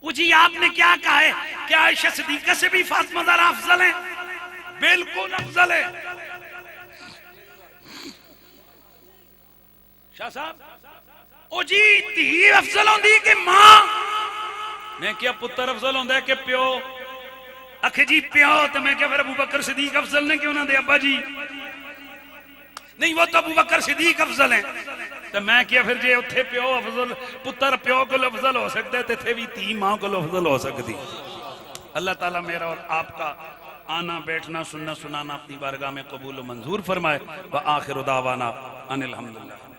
जी आपने क्या कहा है? क्या आयशा सिद्दीक़ा से भी फातिमा ज़हरा अफजल है? बिल्कुल अफजल है। शाह साहब, ओ जी धी अफजल होंदी कि मां? मैं क्या पुत्र अफजल होंदा है कि प्यो? आखे जी प्यो। तो मैं क्या फिर अबू बकर सिद्दीक अफजल ने क्यों ना दे अब्बा जी? नहीं वो तो अबू बकर सिद्दीक अफजल है। तो मैं क्या फिर जे उत्थे प्यो अफजल, पुत्र प्यो को अफजल हो सकता है, इत्थे भी धी मां को अफजल हो सकती। अल्लाह ताला मेरा और आपका आना बैठना सुनना सुनाना अपनी बारगाह में कबूल मंजूर फरमाए। व आखिर दावाना अनिल हम्दुलिल्लाह।